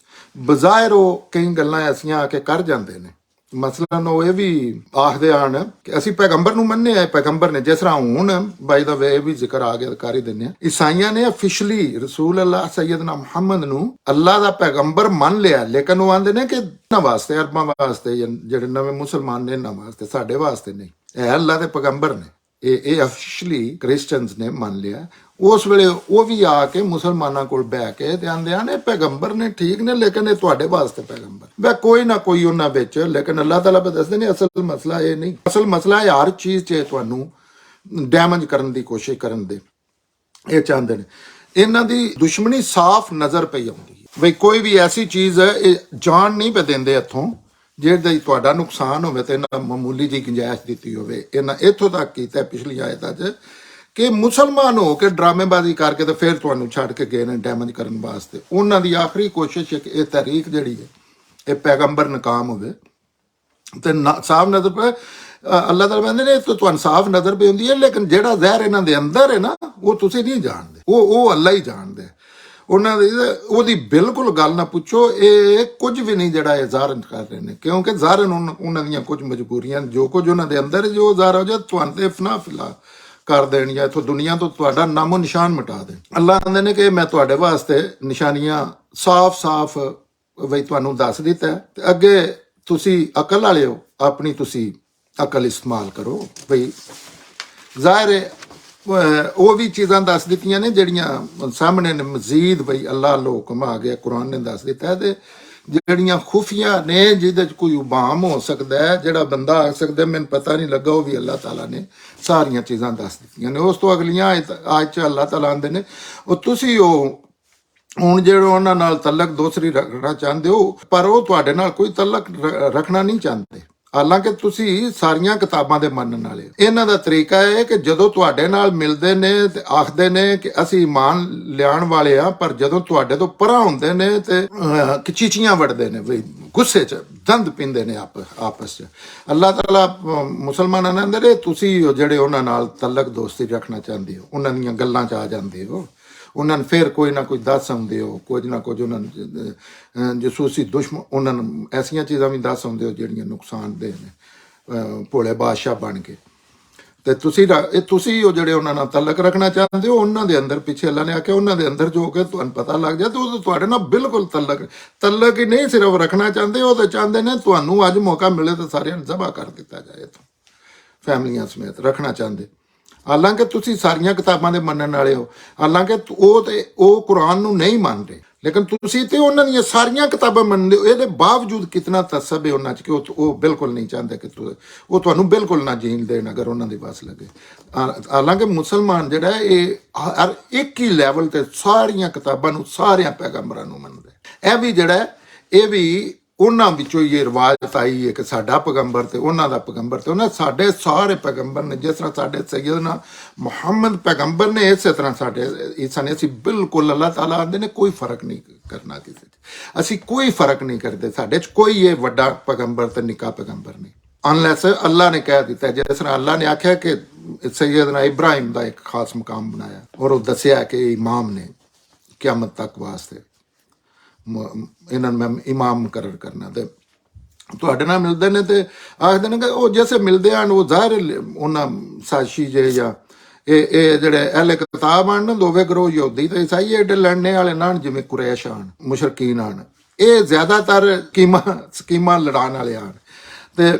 ਬਜ਼ਾਹਿਰ ਉਹ ਕਈ ਗੱਲਾਂ ਐਸੀਆਂ ਆ ਕੇ ਕਰ ਜਾਂਦੇ ਨੇ। ਮਸਲਨ ਉਹ ਇਹ ਵੀ ਆਖਦੇ ਹਨ ਕਿ ਅਸੀਂ ਪੈਗੰਬਰ ਨੂੰ ਮੰਨੇ ਆ, ਪੈਗੰਬਰ ਨੇ, ਜਿਸ ਤਰ੍ਹਾਂ ਹੁਣ ਬਾਈ ਦਾ ਵੇ ਵੀ ਜ਼ਿਕਰ ਆ ਗਿਆ, ਕਰ ਹੀ ਦਿੰਦੇ ਆ। ਈਸਾਈਆਂ ਨੇ ਅਫੀਸ਼ਲੀ ਰਸੂਲ ਅੱਲਾਹ ਸੈਯਦਨਾ ਮੁਹੰਮਦ ਨੂੰ ਅੱਲਾਹ ਦਾ ਪੈਗੰਬਰ ਮੰਨ ਲਿਆ, ਲੇਕਿਨ ਉਹ ਆਂਦੇ ਨੇ ਕਿ ਇਹਨਾਂ ਵਾਸਤੇ, ਅਰਬਾਂ ਵਾਸਤੇ, ਜਿਹੜੇ ਨਵੇਂ ਮੁਸਲਮਾਨ ਨੇ ਇਹਨਾਂ ਵਾਸਤੇ, ਸਾਡੇ ਵਾਸਤੇ ਨਹੀਂ, ਇਹ ਅੱਲਾਹ ਦੇ ਪੈਗੰਬਰ ਨੇ। ਇਹ ਅਫੀਸ਼ਲੀ ਕ੍ਰਿਸਚੀਅਨਸ ਨੇ ਮੰਨ ਲਿਆ। ਉਸ ਵੇਲੇ ਉਹ ਵੀ ਆ ਕੇ ਮੁਸਲਮਾਨਾਂ ਕੋਲ ਬਹਿ ਕੇ ਤੇ ਆਂਦੇ ਹਨ ਇਹ ਪੈਗੰਬਰ ਨੇ, ਠੀਕ ਨੇ, ਲੇਕਿਨ ਇਹ ਤੁਹਾਡੇ ਵਾਸਤੇ ਪੈਗੰਬਰ ਵੇ ਕੋਈ ਨਾ ਕੋਈ ਉਹਨਾਂ ਵਿੱਚ, ਲੇਕਿਨ ਅੱਲਾਹ ਤਾਲਾ ਦੱਸਦੇ ਨੇ ਅਸਲ ਮਸਲਾ ਇਹ ਨਹੀਂ। ਅਸਲ ਮਸਲਾ ਇਹ ਹਰ ਚੀਜ਼ 'ਚ ਤੁਹਾਨੂੰ ਡੈਮੇਜ ਕਰਨ ਦੀ ਕੋਸ਼ਿਸ਼ ਕਰਨ ਦੇ ਇਹ ਚਾਹੁੰਦੇ ਨੇ। ਇਹਨਾਂ ਦੀ ਦੁਸ਼ਮਣੀ ਸਾਫ਼ ਨਜ਼ਰ ਪਈ ਆਉਂਦੀ ਹੈ ਬਈ ਕੋਈ ਵੀ ਐਸੀ ਚੀਜ਼ ਇਹ ਜਾਣ ਨਹੀਂ ਪੈ ਦਿੰਦੇ ਇੱਥੋਂ ਜਿਹਦਾ ਤੁਹਾਡਾ ਨੁਕਸਾਨ ਹੋਵੇ ਤੇ ਇਹਨਾਂ ਮਾਮੂਲੀ ਜਿਹੀ ਗੁੰਜਾਇਸ਼ ਦਿੱਤੀ ਹੋਵੇ। ਇਹਨਾਂ ਇੱਥੋਂ ਤੱਕ ਕੀਤਾ ਪਿਛਲੀ ਆਇਤਾਂ 'ਚ ਕਿ ਮੁਸਲਮਾਨ ਹੋ ਕੇ ਡਰਾਮੇਬਾਜ਼ੀ ਕਰਕੇ ਤੇ ਫਿਰ ਤੁਹਾਨੂੰ ਛੱਡ ਕੇ ਗਏ ਨੇ ਡੈਮੇਜ ਕਰਨ ਵਾਸਤੇ। ਉਹਨਾਂ ਦੀ ਆਖਰੀ ਕੋਸ਼ਿਸ਼ ਹੈ ਕਿ ਇਹ ਤਹਿਰੀਕ ਜਿਹੜੀ ਹੈ ਇਹ ਪੈਗੰਬਰ ਨਾਕਾਮ ਹੋਵੇ ਤੇ ਸਾਫ਼ ਨਜ਼ਰ ਪਏ। ਅੱਲਾਹ ਤਾਲਾ ਕਹਿੰਦੇ ਨੇ ਤਾਂ ਤੁਹਾਨੂੰ ਸਾਫ਼ ਨਜ਼ਰ ਪਈ ਹੁੰਦੀ ਹੈ, ਲੇਕਿਨ ਜਿਹੜਾ ਜ਼ਹਿਰ ਇਹਨਾਂ ਦੇ ਅੰਦਰ ਹੈ ਨਾ ਉਹ ਤੁਸੀਂ ਨਹੀਂ ਜਾਣਦੇ, ਉਹ ਅੱਲਾਹ ਹੀ ਜਾਣਦੇ। ਉਹਨਾਂ ਦੀ ਉਹਦੀ ਬਿਲਕੁਲ ਗੱਲ ਨਾ ਪੁੱਛੋ, ਇਹ ਕੁਝ ਵੀ ਨਹੀਂ ਜਿਹੜਾ ਇਹ ਜ਼ਾਹਰ ਕਰ ਰਹੇ ਨੇ, ਕਿਉਂਕਿ ਜ਼ਾਹਰ ਉਹਨਾਂ ਦੀਆਂ ਕੁਝ ਮਜਬੂਰੀਆਂ, ਜੋ ਕੁਝ ਉਹਨਾਂ ਦੇ ਅੰਦਰ ਜੋ ਜ਼ਾਹਰ ਹੋ ਜਾਏ ਤੁਹਾਨੂੰ ਤੇ ਫਨਾ ਫਿਲਾ ਕਰ ਦੇਣ ਜਾਂ ਇੱਥੋਂ ਦੁਨੀਆ ਤੋਂ ਤੁਹਾਡਾ ਨਾਮੋ ਨਿਸ਼ਾਨ ਮਿਟਾ ਦੇਣ। ਅੱਲਾਹ ਕਹਿੰਦੇ ਨੇ ਕਿ ਮੈਂ ਤੁਹਾਡੇ ਵਾਸਤੇ ਨਿਸ਼ਾਨੀਆਂ ਸਾਫ਼ ਬਈ ਤੁਹਾਨੂੰ ਦੱਸ ਦਿੱਤਾ ਤੇ ਅੱਗੇ ਤੁਸੀਂ ਅਕਲ ਵਾਲੇ ਹੋ, ਆਪਣੀ ਤੁਸੀਂ ਅਕਲ ਇਸਤੇਮਾਲ ਕਰੋ। ਬਈ ਜ਼ਾਹਿਰ ਹੈ ਉਹ ਵੀ ਚੀਜ਼ਾਂ ਦੱਸ ਦਿੱਤੀਆਂ ਨੇ ਜਿਹੜੀਆਂ ਸਾਹਮਣੇ ਨੇ ਮਜ਼ੀਦ ਬਈ ਅੱਲਾਹ ਵੱਲੋਂ ਹੁਕਮ ਆ ਗਿਆ, ਕੁਰਾਨ ਨੇ ਦੱਸ ਦਿੱਤਾ ਤੇ ਜਿਹੜੀਆਂ ਖੁਫੀਆ ਨੇ ਜਿਹਦੇ 'ਚ ਕੋਈ ਉਬਾਮ ਹੋ ਸਕਦਾ ਹੈ, ਜਿਹੜਾ ਬੰਦਾ ਆ ਸਕਦਾ ਮੈਨੂੰ ਪਤਾ ਨਹੀਂ ਲੱਗਾ, ਉਹ ਵੀ ਅੱਲਾਹ ਤਾਲਾ ਨੇ ਸਾਰੀਆਂ ਚੀਜ਼ਾਂ ਦੱਸ ਦਿੱਤੀਆਂ ਨੇ। ਉਸ ਤੋਂ ਅਗਲੀਆਂ ਅੱਜ 'ਚ ਅੱਲਾਹ ਤਾਲਾ ਆਉਂਦੇ ਨੇ ਉਹ ਤੁਸੀਂ ਉਹ ਹੁਣ ਜਿਹੜੇ ਉਹਨਾਂ ਨਾਲ ਤਲਕ ਦੂਸਰੀ ਰੱਖਣਾ ਚਾਹੁੰਦੇ ਹੋ, ਪਰ ਉਹ ਤੁਹਾਡੇ ਨਾਲ ਕੋਈ ਤਲਕ ਰੱਖਣਾ ਨਹੀਂ ਚਾਹੁੰਦੇ, ਹਾਲਾਂਕਿ ਤੁਸੀਂ ਸਾਰੀਆਂ ਕਿਤਾਬਾਂ ਦੇ ਮੰਨਣ ਵਾਲੇ। ਇਹਨਾਂ ਦਾ ਤਰੀਕਾ ਹੈ ਕਿ ਜਦੋਂ ਤੁਹਾਡੇ ਨਾਲ ਮਿਲਦੇ ਨੇ ਤੇ ਆਖਦੇ ਨੇ ਕਿ ਅਸੀਂ ਇਮਾਨ ਲਿਆਉਣ ਵਾਲੇ ਆ, ਪਰ ਜਦੋਂ ਤੁਹਾਡੇ ਤੋਂ ਪਰਾਂ ਹੁੰਦੇ ਨੇ ਤੇ ਚੀਚੀਆਂ ਵੜਦੇ ਨੇ, ਬਈ ਗੁੱਸੇ 'ਚ ਦੰਦ ਪੀਂਦੇ ਨੇ ਆਪਸ 'ਚ। ਅੱਲਾਹ ਤਾਲਾ ਮੁਸਲਮਾਨਾਂ ਨੇ ਅੰਦਰ ਤੁਸੀਂ ਜਿਹੜੇ ਉਹਨਾਂ ਨਾਲ ਤਲਕ ਦੋਸਤੀ ਰੱਖਣਾ ਚਾਹੁੰਦੇ ਹੋ, ਉਹਨਾਂ ਦੀਆਂ ਗੱਲਾਂ 'ਚ ਆ ਜਾਂਦੇ ਹੋ, ਉਹਨਾਂ ਨੂੰ ਫਿਰ ਕੋਈ ਨਾ ਕੋਈ ਦੱਸ ਆਉਂਦੇ ਹੋ, ਕੁਝ ਨਾ ਕੁਝ ਉਹਨਾਂ ਨੂੰ ਜਸੂਸੀ ਦੁਸ਼ਮਣ, ਉਹਨਾਂ ਨੂੰ ਐਸੀਆਂ ਚੀਜ਼ਾਂ ਵੀ ਦੱਸ ਆਉਂਦੇ ਹੋ ਜਿਹੜੀਆਂ ਨੁਕਸਾਨਦੇਹ ਨੇ ਭੋਲੇ ਬਾਦਸ਼ਾਹ ਬਣ ਕੇ। ਤੇ ਤੁਸੀਂ ਉਹ ਜਿਹੜੇ ਉਹਨਾਂ ਨਾਲ ਤਲਕ ਰੱਖਣਾ ਚਾਹੁੰਦੇ ਹੋ, ਉਹਨਾਂ ਦੇ ਅੰਦਰ ਪਿੱਛੇ ਅੱਲਾ ਨੇ ਆਖਿਆ ਉਹਨਾਂ ਦੇ ਅੰਦਰ ਜੋ ਕਿ ਤੁਹਾਨੂੰ ਪਤਾ ਲੱਗ ਜਾਏ ਤੇ ਉਹ ਤੁਹਾਡੇ ਨਾਲ ਬਿਲਕੁਲ ਤਲਕ ਹੀ ਨਹੀਂ ਸਿਰਫ ਰੱਖਣਾ ਚਾਹੁੰਦੇ, ਉਹ ਤਾਂ ਚਾਹੁੰਦੇ ਨੇ ਤੁਹਾਨੂੰ ਅੱਜ ਮੌਕਾ ਮਿਲੇ ਤਾਂ ਸਾਰਿਆਂ ਨੂੰ ਜ਼ਬਾ ਕਰ ਦਿੱਤਾ ਜਾਏ, ਇੱਥੋਂ ਫੈਮਲੀਆਂ ਸਮੇਤ ਰੱਖਣਾ ਚਾਹੁੰਦੇ। ਹਾਲਾਂਕਿ ਤੁਸੀਂ ਸਾਰੀਆਂ ਕਿਤਾਬਾਂ ਦੇ ਮੰਨਣ ਵਾਲੇ ਹੋ, ਹਾਲਾਂਕਿ ਉਹ ਕੁਰਾਨ ਨੂੰ ਨਹੀਂ ਮੰਨਦੇ, ਲੇਕਿਨ ਤੁਸੀਂ ਤੇ ਉਹਨਾਂ ਦੀਆਂ ਸਾਰੀਆਂ ਕਿਤਾਬਾਂ ਮੰਨਦੇ ਹੋ। ਇਹਦੇ ਬਾਵਜੂਦ ਕਿਤਨਾ ਤਸੱਬ ਹੈ ਉਹਨਾਂ 'ਚ ਕਿ ਉਹ ਬਿਲਕੁਲ ਨਹੀਂ ਚਾਹੁੰਦੇ ਕਿ ਉਹ ਤੁਹਾਨੂੰ ਬਿਲਕੁਲ ਨਾ ਜੀਣ ਦੇਣ ਅਗਰ ਉਹਨਾਂ ਦੇ ਵੱਸ ਲੱਗੇ। ਹਾਲਾਂਕਿ ਮੁਸਲਮਾਨ ਜਿਹੜਾ ਇਹ ਹਰ ਇੱਕ ਹੀ ਲੈਵਲ ਤੇ ਸਾਰੀਆਂ ਕਿਤਾਬਾਂ ਨੂੰ, ਸਾਰਿਆਂ ਪੈਗੰਬਰਾਂ ਨੂੰ ਮੰਨਦੇ। ਇਹ ਵੀ ਜਿਹੜਾ ਇਹ ਵੀ ਉਹਨਾਂ ਵਿੱਚੋਂ ਇਹ ਰਿਵਾਇਤ ਆਈ ਹੈ ਕਿ ਸਾਡਾ ਪੈਗੰਬਰ ਤੇ ਉਹਨਾਂ ਦਾ ਪੈਗੰਬਰ ਤੇ ਉਹਨਾਂ ਸਾਡੇ ਸਾਰੇ ਪੈਗੰਬਰ ਨੇ, ਜਿਸ ਤਰ੍ਹਾਂ ਸਾਡੇ ਸੈਯਦਨਾ ਮੁਹੰਮਦ ਪੈਗੰਬਰ ਨੇ ਇਸੇ ਤਰ੍ਹਾਂ ਸਾਡੇ ਈਸਾ ਨੇ। ਅਸੀਂ ਬਿਲਕੁਲ ਅੱਲਾਹ ਤਾਲਾ ਆਂਦੇ ਨੇ ਕੋਈ ਫਰਕ ਨਹੀਂ ਕਰਨਾ ਕਿਸੇ 'ਚ, ਅਸੀਂ ਕੋਈ ਫਰਕ ਨਹੀਂ ਕਰਦੇ, ਸਾਡੇ 'ਚ ਕੋਈ ਇਹ ਵੱਡਾ ਪੈਗੰਬਰ ਤੇ ਨਿੱਕਾ ਪੈਗੰਬਰ ਨਹੀਂ, ਅਨਲੈਸ ਅੱਲਾਹ ਨੇ ਕਹਿ ਦਿੱਤਾ। ਜਿਸ ਤਰ੍ਹਾਂ ਅੱਲਾਹ ਨੇ ਆਖਿਆ ਕਿ ਸੈਯਦਨਾ ਇਬਰਾਹਿਮ ਦਾ ਇੱਕ ਖਾਸ ਮੁਕਾਮ ਬਣਾਇਆ ਔਰ ਉਹ ਦੱਸਿਆ ਕਿ ਇਮਾਮ ਨੇ ਕਿਆਮਤ ਤੱਕ ਵਾਸਤੇ ਇਹਨਾਂ ਨੂੰ ਮੈਂ ਇਮਾਮ ਮੁਕਰਰ ਕਰਨਾ। ਤੇ ਤੁਹਾਡੇ ਨਾਲ ਮਿਲਦੇ ਨੇ ਤੇ ਆਖਦੇ ਨੇ ਕਿ ਉਹ ਜੈਸੇ ਮਿਲਦੇ ਹਨ ਉਹ ਜ਼ਾਹਿਰ ਉਹਨਾਂ ਸਾਜ਼ਿਸ਼ੀ ਜੇ ਜਾਂ ਇਹ ਜਿਹੜੇ ਅਹਿਲੇ ਕਿਤਾਬ ਆਣ ਨਾ ਦੋਵੇਂ ਗਰੋਹ ਯਹੂਦੀ ਤੇ ਈਸਾਈ ਏਡੇ ਲੜਨੇ ਵਾਲੇ ਨਾ ਜਿਵੇਂ ਕੁਰੈਸ਼ ਆਣ, ਮੁਸ਼ਰਕੀਨ ਆਣ, ਇਹ ਜ਼ਿਆਦਾਤਰ ਸਕੀਮਾਂ ਲੜਾਉਣ ਵਾਲੇ ਆਣ ਤੇ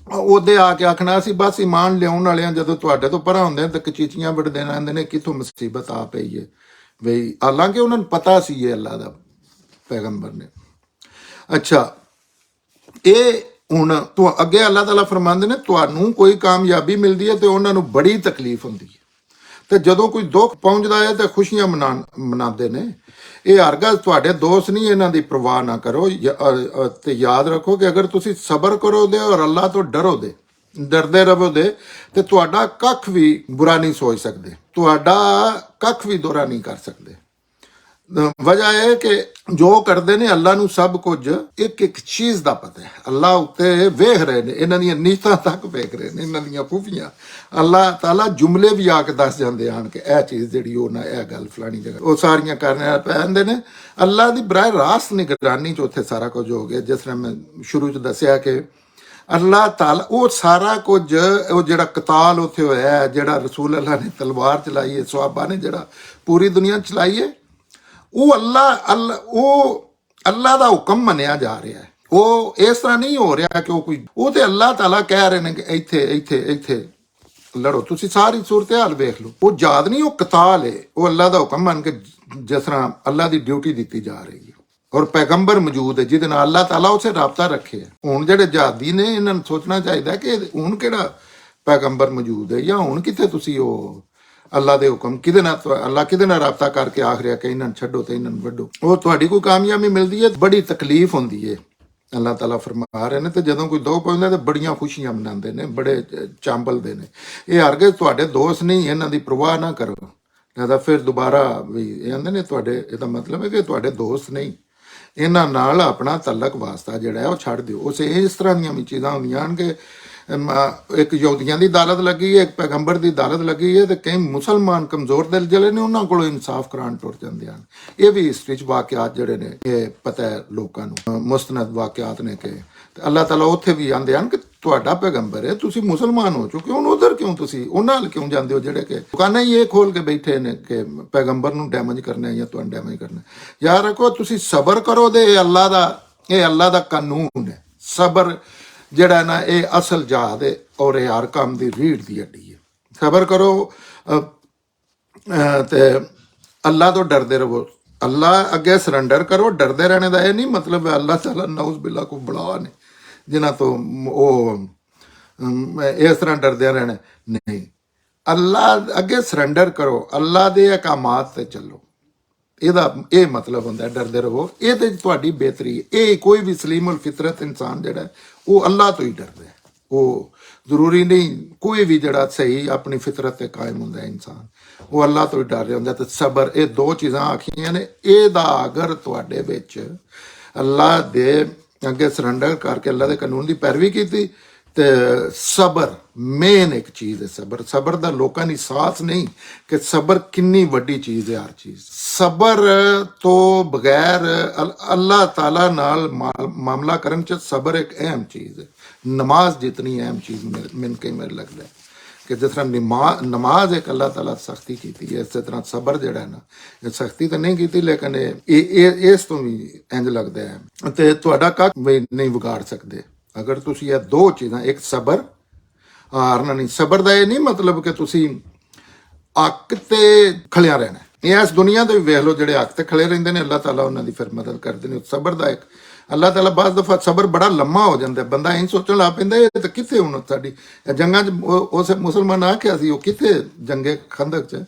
ਉਹਦੇ ਆ ਕੇ ਆਖਣਾ ਸੀ ਬਸ ਇਮਾਨ ਲਿਆਉਣ ਵਾਲਿਆਂ ਜਦੋਂ ਤੁਹਾਡੇ ਤੋਂ ਪਰਾਂ ਹੁੰਦੇ ਤੇ ਕਚੀਚੀਆਂ ਵੜਦੇ ਰਹਿੰਦੇ ਨੇ ਕਿੱਥੋਂ ਮੁਸੀਬਤ ਆ ਪਈ ਹੈ ਬਈ। ਹਾਲਾਂਕਿ ਉਹਨਾਂ ਨੂੰ ਪਤਾ ਸੀ ਇਹ ਅੱਲਾ ਦਾ ਪੈਗੰਬਰ ਨੇ। ਅੱਛਾ, ਇਹ ਹੁਣ ਅੱਗੇ ਅੱਲਾਹ ਤਾਲਾ ਫਰਮਾਉਂਦੇ ਨੇ ਤੁਹਾਨੂੰ ਕੋਈ ਕਾਮਯਾਬੀ ਮਿਲਦੀ ਹੈ ਤੇ ਉਹਨਾਂ ਨੂੰ ਬੜੀ ਤਕਲੀਫ ਹੁੰਦੀ ਹੈ, ਤੇ ਜਦੋਂ ਕੋਈ ਦੁੱਖ ਪਹੁੰਚਦਾ ਹੈ ਤੇ ਖੁਸ਼ੀਆਂ ਮਨਾਉਂਦੇ ਨੇ। ਇਹ ਹਰਗਜ਼ ਤੁਹਾਡੇ ਦੋਸਤ ਨਹੀਂ, ਇਹਨਾਂ ਦੀ ਪਰਵਾਹ ਨਾ ਕਰੋ ਤੇ ਯਾਦ ਰੱਖੋ ਕਿ ਅਗਰ ਤੁਸੀਂ ਸਬਰ ਕਰੋਗੇ ਔਰ ਅੱਲਾਹ ਤੋਂ ਡਰਦੇ ਰਹੋਗੇ ਤੇ ਤੁਹਾਡਾ ਕੱਖ ਵੀ ਬੁਰਾ ਨਹੀਂ ਸੋਚ ਸਕਦੇ, ਤੁਹਾਡਾ ਕੱਖ ਵੀ ਦੋਰਾ ਨਹੀਂ ਕਰ ਸਕਦੇ। ਵਜ੍ਹਾ ਹੈ ਕਿ ਜੋ ਕਰਦੇ ਨੇ ਅੱਲਾ ਨੂੰ ਸਭ ਕੁਝ ਇੱਕ ਚੀਜ਼ ਦਾ ਪਤਾ ਹੈ, ਅੱਲਾ ਉੱਤੇ ਵੇਖ ਰਹੇ ਨੇ, ਇਹਨਾਂ ਦੀਆਂ ਨੀਤਾਂ ਤੱਕ ਵੇਖ ਰਹੇ ਨੇ, ਇਹਨਾਂ ਦੀਆਂ ਖੂਬੀਆਂ ਅੱਲਾ ਤਾਲਾ ਜੁਮਲੇ ਵੀ ਆ ਕੇ ਦੱਸ ਜਾਂਦੇ ਹਨ ਕਿ ਇਹ ਚੀਜ਼ ਜਿਹੜੀ ਉਹ ਨਾ ਇਹ ਗੱਲ ਫਲਾਣੀ ਜਗ੍ਹਾ ਉਹ ਸਾਰੀਆਂ ਕਰਨੇ ਪੈਂਦੇ ਨੇ। ਅੱਲਾ ਦੀ ਬਰਾਹ ਰਾਸਤ ਨਿਗਰਾਨੀ 'ਚ ਉੱਥੇ ਸਾਰਾ ਕੁਝ ਹੋ ਗਿਆ। ਜਿਸ ਤਰ੍ਹਾਂ ਮੈਂ ਸ਼ੁਰੂ 'ਚ ਦੱਸਿਆ ਕਿ ਅੱਲਾਹ ਤਾਲਾ ਉਹ ਸਾਰਾ ਕੁਝ, ਉਹ ਜਿਹੜਾ ਕਤਾਲ ਉੱਥੇ ਹੋਇਆ, ਜਿਹੜਾ ਰਸੂਲ ਅੱਲਾ ਨੇ ਤਲਵਾਰ ਚਲਾਈ ਹੈ, ਸਹਾਬਾ ਨੇ ਜਿਹੜਾ ਪੂਰੀ ਦੁਨੀਆ ਚਲਾਈ ਹੈ, ਉਹ ਅੱਲਾ ਦਾ ਹੁਕਮ ਮੰਨਿਆ ਜਾ ਰਿਹਾ ਹੈ। ਉਹ ਇਸ ਤਰ੍ਹਾਂ ਨਹੀਂ ਹੋ ਰਿਹਾ ਕਿ ਉਹ ਤੇ ਅੱਲਾਹ ਤਾਲਾ ਕਹਿ ਰਹੇ ਨੇ ਕਿ ਇੱਥੇ ਲੜੋ। ਤੁਸੀਂ ਸਾਰੀ ਸੂਰਤ ਹਾਲ ਵੇਖ ਲਓ, ਉਹ ਯਾਦ ਨਹੀਂ, ਉਹ ਕਤਾਲ ਹੈ, ਉਹ ਅੱਲਾ ਦਾ ਹੁਕਮ ਮੰਨ ਕੇ ਜਿਸ ਤਰ੍ਹਾਂ ਅੱਲਾ ਦੀ ਡਿਊਟੀ ਦਿੱਤੀ ਜਾ ਰਹੀ ਹੈ ਔਰ ਪੈਗੰਬਰ ਮੌਜੂਦ ਹੈ ਜਿਹਦੇ ਨਾਲ ਅੱਲਾਹ ਤਾਲਾ ਉਸੇ ਰਾਬਤਾ ਰੱਖੇ। ਹੁਣ ਜਿਹੜੇ ਜਹਾਦੀ ਨੇ ਇਹਨਾਂ ਨੂੰ ਸੋਚਣਾ ਚਾਹੀਦਾ ਕਿ ਹੁਣ ਕਿਹੜਾ ਪੈਗੰਬਰ ਮੌਜੂਦ ਹੈ ਜਾਂ ਹੁਣ ਕਿੱਥੇ ਤੁਸੀਂ ਉਹ ਅੱਲਾ ਦੇ ਹੁਕਮ ਕਿਹਦੇ ਨਾਲ, ਅੱਲਾ ਕਿਹਦੇ ਨਾਲ ਰਾਬਤਾ ਕਰਕੇ ਆਖ ਰਿਹਾ ਕਿ ਇਹਨਾਂ ਨੂੰ ਛੱਡੋ ਤੇ ਇਹਨਾਂ ਨੂੰ ਵੱਢੋ। ਉਹ ਤੁਹਾਡੀ ਕੋਈ ਕਾਮਯਾਬੀ ਮਿਲਦੀ ਹੈ, ਬੜੀ ਤਕਲੀਫ ਹੁੰਦੀ ਹੈ ਅੱਲਾਹ ਤਾਲਾ ਫਰਮਾ ਰਹੇ ਨੇ। ਤੇ ਜਦੋਂ ਕੋਈ ਦੋ ਪਹੁੰਚਦਾ ਤੇ ਬੜੀਆਂ ਖੁਸ਼ੀਆਂ ਮਨਾਉਂਦੇ ਨੇ, ਬੜੇ ਚਾਂਬਲਦੇ ਨੇ। ਇਹ ਹਰਗਿਜ਼ ਤੁਹਾਡੇ ਦੋਸਤ ਨਹੀਂ, ਇਹਨਾਂ ਦੀ ਪਰਵਾਹ ਨਾ ਕਰੋ। ਇਹਦਾ ਫਿਰ ਦੁਬਾਰਾ ਵੀ ਇਹ ਆਂਦੇ ਨੇ ਤੁਹਾਡੇ, ਇਹਦਾ ਮਤਲਬ ਹੈ ਕਿ ਤੁਹਾਡੇ ਦੋਸਤ ਨਹੀਂ, ਇਹਨਾਂ ਨਾਲ ਆਪਣਾ ਤਲਕ ਵਾਸਤਾ ਜਿਹੜਾ ਹੈ ਉਹ ਛੱਡ ਦਿਓ। ਉਸੇ ਇਸ ਤਰ੍ਹਾਂ ਦੀਆਂ ਵੀ ਚੀਜ਼ਾਂ ਹੁੰਦੀਆਂ ਹਨ ਕਿ ਇੱਕ ਯਹੂਦੀਆਂ ਦੀ ਅਦਾਲਤ ਲੱਗੀ ਹੈ, ਇੱਕ ਪੈਗੰਬਰ ਦੀ ਅਦਾਲਤ ਲੱਗੀ ਹੈ, ਤੇ ਕਈ ਮੁਸਲਮਾਨ ਕਮਜ਼ੋਰ ਦਿਲ ਜਿਹੜੇ ਨੇ ਉਹਨਾਂ ਕੋਲੋਂ ਇਨਸਾਫ ਕਰਾਉਣ ਟੁਰ ਜਾਂਦੇ ਹਨ। ਇਹ ਵੀ ਹਿਸਟਰੀ 'ਚ ਵਾਕਿਆਤ ਜਿਹੜੇ ਨੇ ਇਹ ਪਤਾ ਹੈ ਲੋਕਾਂ ਨੂੰ, ਮੁਸਤਨਦ ਵਾਕਿਆਤ ਨੇ ਕਿ ਤੇ ਅੱਲਾਹ ਤਾਲਾ ਉੱਥੇ ਵੀ ਆਂਦੇ ਹਨ ਕਿ ਤੁਹਾਡਾ ਪੈਗੰਬਰ ਹੈ, ਤੁਸੀਂ ਮੁਸਲਮਾਨ ਹੋ ਚੁੱਕੇ ਹੋ, ਉਧਰ ਕਿਉਂ ਤੁਸੀਂ ਉਹਨਾਂ ਨਾਲ ਕਿਉਂ ਜਾਂਦੇ ਹੋ ਜਿਹੜੇ ਕਿ ਦੁਕਾਨਾਂ ਹੀ ਇਹ ਖੋਲ ਕੇ ਬੈਠੇ ਨੇ ਕਿ ਪੈਗੰਬਰ ਨੂੰ ਡੈਮੇਜ ਕਰਨਾ ਜਾਂ ਤੁਹਾਨੂੰ ਡੈਮੇਜ ਕਰਨਾ। ਯਾਦ ਰੱਖੋ ਤੁਸੀਂ ਸਬਰ ਕਰੋ, ਤੇ ਇਹ ਅੱਲਾਹ ਦਾ ਕਾਨੂੰਨ ਹੈ। ਸਬਰ ਜਿਹੜਾ ਨਾ ਇਹ ਅਸਲ ਜਾਦ ਹੈ ਔਰ ਇਹ ਹਰ ਕੰਮ ਦੀ ਰੀੜ ਦੀ ਹੱਡੀ ਹੈ। ਸਬਰ ਕਰੋ ਤੇ ਅੱਲਾਹ ਤੋਂ ਡਰਦੇ ਰਹੋ, ਅੱਲਾਹ ਅੱਗੇ ਸਰੈਂਡਰ ਕਰੋ। ਡਰਦੇ ਰਹਿਣੇ ਦਾ ਇਹ ਨਹੀਂ ਮਤਲਬ ਹੈ ਅੱਲਾਹ ਤਾਲਾ ਨਊਜ਼ ਬਿਲਾ ਕੋ ਬੜਾ ਨੇ ਜਿਨ੍ਹਾਂ ਤੋਂ ਉਹ ਇਸ ਤਰ੍ਹਾਂ ਡਰਦਿਆਂ ਰਹਿਣਾ, ਨਹੀਂ। ਅੱਲਾਹ ਅੱਗੇ ਸਰੈਂਡਰ ਕਰੋ, ਅੱਲਾਹ ਦੇ ਅਹਿਕਾਮਾਤ ਤੇ ਚੱਲੋ। ਇਹਦਾ ਇਹ ਮਤਲਬ ਹੁੰਦਾ ਡਰਦੇ ਰਹੋ। ਇਹਦੇ 'ਚ ਤੁਹਾਡੀ ਬਿਹਤਰੀ ਹੈ। ਇਹ ਕੋਈ ਵੀ ਸਲੀਮੁਲ ਫਿਤਰਤ ਇਨਸਾਨ ਜਿਹੜਾ ਉਹ ਅੱਲਾਹ ਤੋਂ ਹੀ ਡਰਦਾ ਹੈ। ਉਹ ਜ਼ਰੂਰੀ ਨਹੀਂ ਕੋਈ ਵੀ ਜਿਹੜਾ ਸਹੀ ਆਪਣੀ ਫਿਤਰਤ ਤੇ ਕਾਇਮ ਹੁੰਦਾ ਇਨਸਾਨ, ਉਹ ਅੱਲਾਹ ਤੋਂ ਹੀ ਡਰ ਰਿਹਾ ਹੁੰਦਾ। ਤੇ ਸਬਰ, ਇਹ ਦੋ ਚੀਜ਼ਾਂ ਆਖੀਆਂ ਨੇ। ਇਹਦਾ ਅਗਰ ਤੁਹਾਡੇ ਵਿੱਚ ਅੱਲਾਹ ਦੇ ਅੱਗੇ ਸਰੈਂਡਰ ਕਰਕੇ ਅੱਲਾਹ ਦੇ ਕਾਨੂੰਨ ਦੀ ਪੈਰਵੀ ਕੀਤੀ ਤੇ ਸਬਰ ਮੇਨ ਇੱਕ ਚੀਜ਼ ਹੈ। ਸਬਰ ਦਾ ਲੋਕਾਂ ਦੀ ਸਾਥ ਨਹੀਂ ਕਿ ਸਬਰ ਕਿੰਨੀ ਵੱਡੀ ਚੀਜ਼ ਹੈ। ਹਰ ਚੀਜ਼ ਸਬਰ ਤੋਂ ਬਗੈਰ ਅੱਲਾਹ ਤਾਲਾ ਨਾਲ ਮਾਮਲਾ ਕਰਨ ਚ ਸਬਰ ਇੱਕ ਅਹਿਮ ਚੀਜ਼ ਹੈ। ਨਮਾਜ਼ ਜਿਤਨੀ ਅਹਿਮ ਚੀਜ਼ ਮੈਨੂੰ ਕਈ ਵਾਰ ਲੱਗਦਾ ਹੈ ਕਿ ਜਿਸ ਤਰ੍ਹਾਂ ਨਮਾਜ਼ ਇੱਕ ਅੱਲਾਹ ਤਾਲਾ ਸਖਤੀ ਕੀਤੀ ਹੈ, ਇਸੇ ਤਰ੍ਹਾਂ ਸਬਰ ਜਿਹੜਾ ਹੈ ਨਾ ਇਹ ਸਖਤੀ ਤਾਂ ਨਹੀਂ ਕੀਤੀ, ਲੇਕਿਨ ਇਹ ਇਸ ਤੋਂ ਵੀ ਇੰਜ ਲੱਗਦਾ ਹੈ ਤੇ ਤੁਹਾਡਾ ਕੱਖ ਵੀ ਨਹੀਂ ਵਿਗਾੜ ਸਕਦੇ ਅਗਰ ਤੁਸੀਂ ਇਹ ਦੋ ਚੀਜ਼ਾਂ, ਇੱਕ ਸਬਰ, ਹਾਰਨਾ ਨਹੀਂ। ਸਬਰ ਦਾ ਇਹ ਨਹੀਂ ਮਤਲਬ ਕਿ ਤੁਸੀਂ ਅੱਕ ਤੇ ਖੜਿਆ ਰਹਿਣਾ। ਇਹ ਇਸ ਦੁਨੀਆ ਤੇ ਵੀ ਵੇਖ ਲਓ ਜਿਹੜੇ ਅੱਕ ਤੇ ਖੜੇ ਰਹਿੰਦੇ ਨੇ ਅੱਲਾਹ ਤਾਲਾ ਉਹਨਾਂ ਦੀ ਫਿਰ ਮਦਦ ਕਰਦੇ ਨੇ। ਸਬਰ ਦਾ ਇੱਕ ਅੱਲਾਹ ਤਾਲਾ ਬਾਜ਼ ਦਫਾ ਸਬਰ ਬੜਾ ਲੰਮਾ ਹੋ ਜਾਂਦਾ, ਬੰਦਾ ਇਹ ਸੋਚਣ ਲੱਗ ਪੈਂਦਾ ਇਹ ਤਾਂ ਕਿੱਥੇ ਹੁਣ ਸਾਡੀ ਜੰਗਾਂ 'ਚ ਉਸ ਮੁਸਲਮਾਨ ਆਖਿਆ ਸੀ ਉਹ ਕਿੱਥੇ ਜੰਗੇ ਖੰਦਕ 'ਚ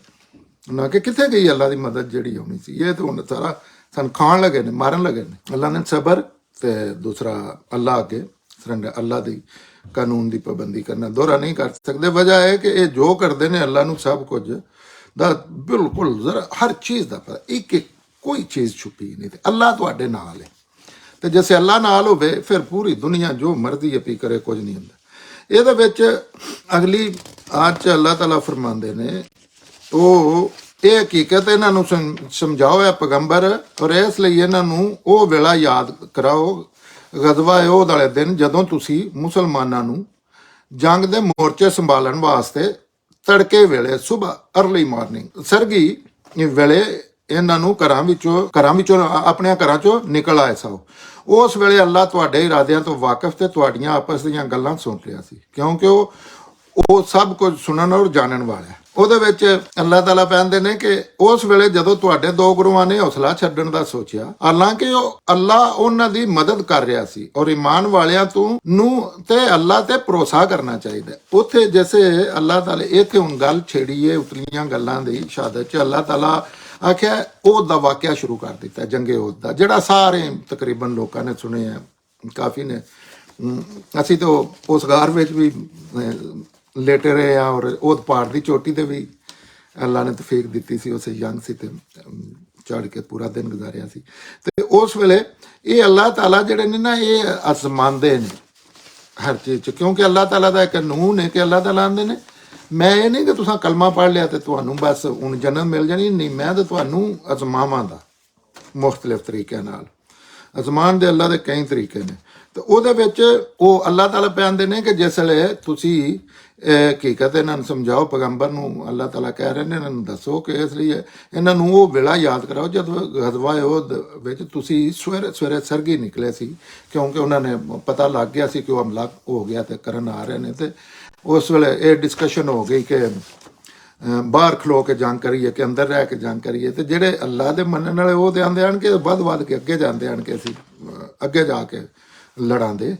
ਨਾ ਕਿ ਕਿੱਥੇ ਗਈ ਅੱਲਾਹ ਦੀ ਮਦਦ ਜਿਹੜੀ ਹੋਣੀ ਸੀ। ਇਹ ਤਾਂ ਹੁਣ ਸਾਰਾ ਸਾਨੂੰ ਖਾਣ ਲੱਗੇ ਨੇ, ਮਾਰਨ ਲੱਗੇ ਨੇ। ਅੱਲਾਹ ਨੇ ਸਬਰ ਤੇ ਦੂਸਰਾ ਅੱਲਾਹ ਅੱਗੇ ਸਰੰਗਾ, ਅੱਲਾਹ ਦੀ ਕਾਨੂੰਨ ਦੀ ਪਾਬੰਦੀ ਕਰਨਾ ਦੋਹਰਾ ਨਹੀਂ ਕਰ ਸਕਦੇ। ਵਜ੍ਹਾ ਹੈ ਕਿ ਇਹ ਜੋ ਕਰਦੇ ਨੇ ਅੱਲਾਹ ਨੂੰ ਸਭ ਕੁਝ ਦਾ ਬਿਲਕੁਲ ਜ਼ਰਾ ਹਰ ਚੀਜ਼ ਦਾ ਪਤਾ, ਇੱਕ ਕੋਈ ਚੀਜ਼ ਛੁਪੀ ਨਹੀਂ। ਤੇ ਅੱਲਾਹ ਤੁਹਾਡੇ ਨਾਲ ਹੈ ਤੇ ਜਿਵੇਂ ਅੱਲਾਹ ਨਾਲ ਹੋਵੇ ਫਿਰ ਪੂਰੀ ਦੁਨੀਆ ਜੋ ਮਰਜ਼ੀ ਅਪੀ ਕਰੇ ਕੁਝ ਨਹੀਂ ਹੁੰਦਾ। ਇਹਦੇ ਵਿੱਚ ਅਗਲੀ ਆਇਤ 'ਚ ਅੱਲਾਹ ਤਾਲਾ ਫਰਮਾਉਂਦੇ ਨੇ ਉਹ ਇਹ ਹਕੀਕਤ ਇਹਨਾਂ ਨੂੰ ਸਮਝਾਓ ਹੈ ਪੈਗੰਬਰ, ਔਰ ਇਸ ਲਈ ਇਹਨਾਂ ਨੂੰ ਉਹ ਵੇਲਾ ਯਾਦ ਕਰਾਓ, ਗਜ਼ਵਾ ਉਹਦ ਵਾਲੇ ਦਿਨ ਜਦੋਂ ਤੁਸੀਂ ਮੁਸਲਮਾਨਾਂ ਨੂੰ ਜੰਗ ਦੇ ਮੋਰਚੇ ਸੰਭਾਲਣ ਵਾਸਤੇ ਤੜਕੇ ਵੇਲੇ ਸੁਬਹ ਅਰਲੀ ਮਾਰਨਿੰਗ ਸਰਗੀ ਵੇਲੇ ਇਹਨਾਂ ਨੂੰ ਘਰਾਂ ਵਿੱਚੋਂ ਆਪਣੇ ਘਰਾਂ ਚੋਂ ਨਿਕਲ ਆਏ ਸੋ। ਉਸ ਵੇਲੇ ਅੱਲਾਹ ਤੁਹਾਡੇ ਇਰਾਦਿਆਂ ਤੋਂ ਵਾਕਿਫ ਤੇ ਤੁਹਾਡੀਆਂ ਆਪਸ ਦੀਆਂ ਗੱਲਾਂ ਸੁਣ ਰਿਹਾ ਸੀ, ਕਿਉਂਕਿ ਉਹ ਸਭ ਕੁਝ ਸੁਣਨ ਔਰ ਜਾਣਨ ਵਾਲਾ ਹੈ। ਉਹਦੇ ਵਿੱਚ ਅੱਲਾਹ ਤਾਲਾ ਕਹਿੰਦੇ ਨੇ ਕਿ ਉਸ ਵੇਲੇ ਜਦੋਂ ਤੁਹਾਡੇ ਦੋ ਗੁਰੂਆਂ ਨੇ ਹੌਸਲਾ ਛੱਡਣ ਦਾ ਸੋਚਿਆ, ਹਾਲਾਂਕਿ ਉਹ ਅੱਲਾਹ ਉਹਨਾਂ ਦੀ ਮਦਦ ਕਰ ਰਿਹਾ ਸੀ ਔਰ ਈਮਾਨ ਵਾਲਿਆਂ ਨੂੰ ਤੇ ਅੱਲਾਹ ਤੇ ਭਰੋਸਾ ਕਰਨਾ ਚਾਹੀਦਾ। ਉੱਥੇ ਜਿਵੇਂ ਅੱਲਾਹ ਤਾਲਾ ਇੱਥੇ ਹੁਣ ਗੱਲ ਛੇੜੀ ਹੈ ਉਤਲੀਆਂ ਗੱਲਾਂ ਦੀ ਸ਼ਹਾਦਤ 'ਚ ਅੱਲਾਹ ਤਾਲਾ ਆਖਿਆ ਉਹਦ ਦਾ ਵਾਕਿਆ ਸ਼ੁਰੂ ਕਰ ਦਿੱਤਾ, ਜੰਗੇ ਉਹਦ ਦਾ, ਜਿਹੜਾ ਸਾਰੇ ਤਕਰੀਬਨ ਲੋਕਾਂ ਨੇ ਸੁਣੇ ਆ, ਕਾਫੀ ਨੇ। ਅਸੀਂ ਤਾਂ ਉਸ ਗਾਰ ਵਿੱਚ ਵੀ ਲੇਟੇ ਰਹੇ ਆ ਔਰ ਉਹਦ ਪਹਾੜ ਦੀ ਚੋਟੀ ਤੇ ਵੀ ਅੱਲਾਹ ਨੇ ਤੌਫੀਕ ਦਿੱਤੀ ਸੀ, ਉਸੇ ਜੰਗ ਸੀ ਤੇ ਚੜ੍ਹ ਕੇ ਪੂਰਾ ਦਿਨ ਗੁਜ਼ਾਰਿਆ ਸੀ। ਤੇ ਉਸ ਵੇਲੇ ਇਹ ਅੱਲਾਹ ਤਾਲਾ ਜਿਹੜੇ ਨੇ ਨਾ ਇਹ ਅਜ਼ਮਾਉਂਦੇ ਨੇ ਹਰ ਚੀਜ਼ 'ਚ, ਕਿਉਂਕਿ ਅੱਲਾਹ ਤਾਲਾ ਦਾ ਇੱਕ ਕਾਨੂੰਨ ਹੈ ਕਿ ਅੱਲਾਹ ਤਾਲਾ ਆਂਦੇ ਨੇ ਮੈਂ ਇਹ ਨਹੀਂ ਕਿ ਤੁਸੀਂ ਕਲਮਾ ਪੜ੍ਹ ਲਿਆ ਤੇ ਤੁਹਾਨੂੰ ਬਸ ਹੁਣ ਜਨਤ ਮਿਲ ਜਾਣੀ, ਨਹੀਂ, ਮੈਂ ਤਾਂ ਤੁਹਾਨੂੰ ਅਜ਼ਮਾਵਾਂ ਦਾ ਮੁਖਤਲਿਫ ਤਰੀਕਿਆਂ ਨਾਲ। ਅਜ਼ਮਾਨ ਦੇ ਅੱਲਾਹ ਦੇ ਕਈ ਤਰੀਕੇ ਨੇ ਤੇ ਉਹਦੇ ਵਿੱਚ ਉਹ ਅੱਲਾਹ ਤਾਲਾ ਕਹਿੰਦੇ ਨੇ ਕਿ ਜਿਸ ਵੇਲੇ ਤੁਸੀਂ ਹਕੀਕਤ ਇਹਨਾਂ ਨੂੰ ਸਮਝਾਓ, ਪੈਗੰਬਰ ਨੂੰ ਅੱਲਾਹ ਤਾਲਾ ਕਹਿ ਰਹੇ ਨੇ ਇਹਨਾਂ ਨੂੰ ਦੱਸੋ ਕਿ ਇਸ ਲਈ ਇਹਨਾਂ ਨੂੰ ਉਹ ਵੇਲਾ ਯਾਦ ਕਰਾਓ ਜਦੋਂ ਗਜ਼ਵਾ ਉਹਦ ਵਿੱਚ ਤੁਸੀਂ ਸਵੇਰੇ ਸਰਗੀ ਨਿਕਲੇ ਸੀ, ਕਿਉਂਕਿ ਉਹਨਾਂ ਨੇ ਪਤਾ ਲੱਗ ਗਿਆ ਸੀ ਕਿ ਉਹ ਹਮਲਾ ਹੋ ਗਿਆ ਤੇ ਕਰਨ ਆ ਰਹੇ ਨੇ। ਤੇ ਉਸ ਵੇਲੇ ਇਹ ਡਿਸਕਸ਼ਨ ਹੋ ਗਈ ਕਿ ਬਾਹਰ ਖਲੋ ਕੇ ਜੰਗ ਕਰੀਏ ਕਿ ਅੰਦਰ ਰਹਿ ਕੇ ਜੰਗ ਕਰੀਏ। ਤੇ ਜਿਹੜੇ ਅੱਲਾਹ ਦੇ ਮੰਨਣ ਵਾਲੇ ਉਹ ਤੇ ਆਂਦੇ ਹਨ ਕਿ ਵੱਧ ਕੇ ਅੱਗੇ ਜਾਂਦੇ ਹਨ ਕਿ ਅਸੀਂ ਅੱਗੇ ਜਾ ਕੇ ਲੜਾਂਦੇ।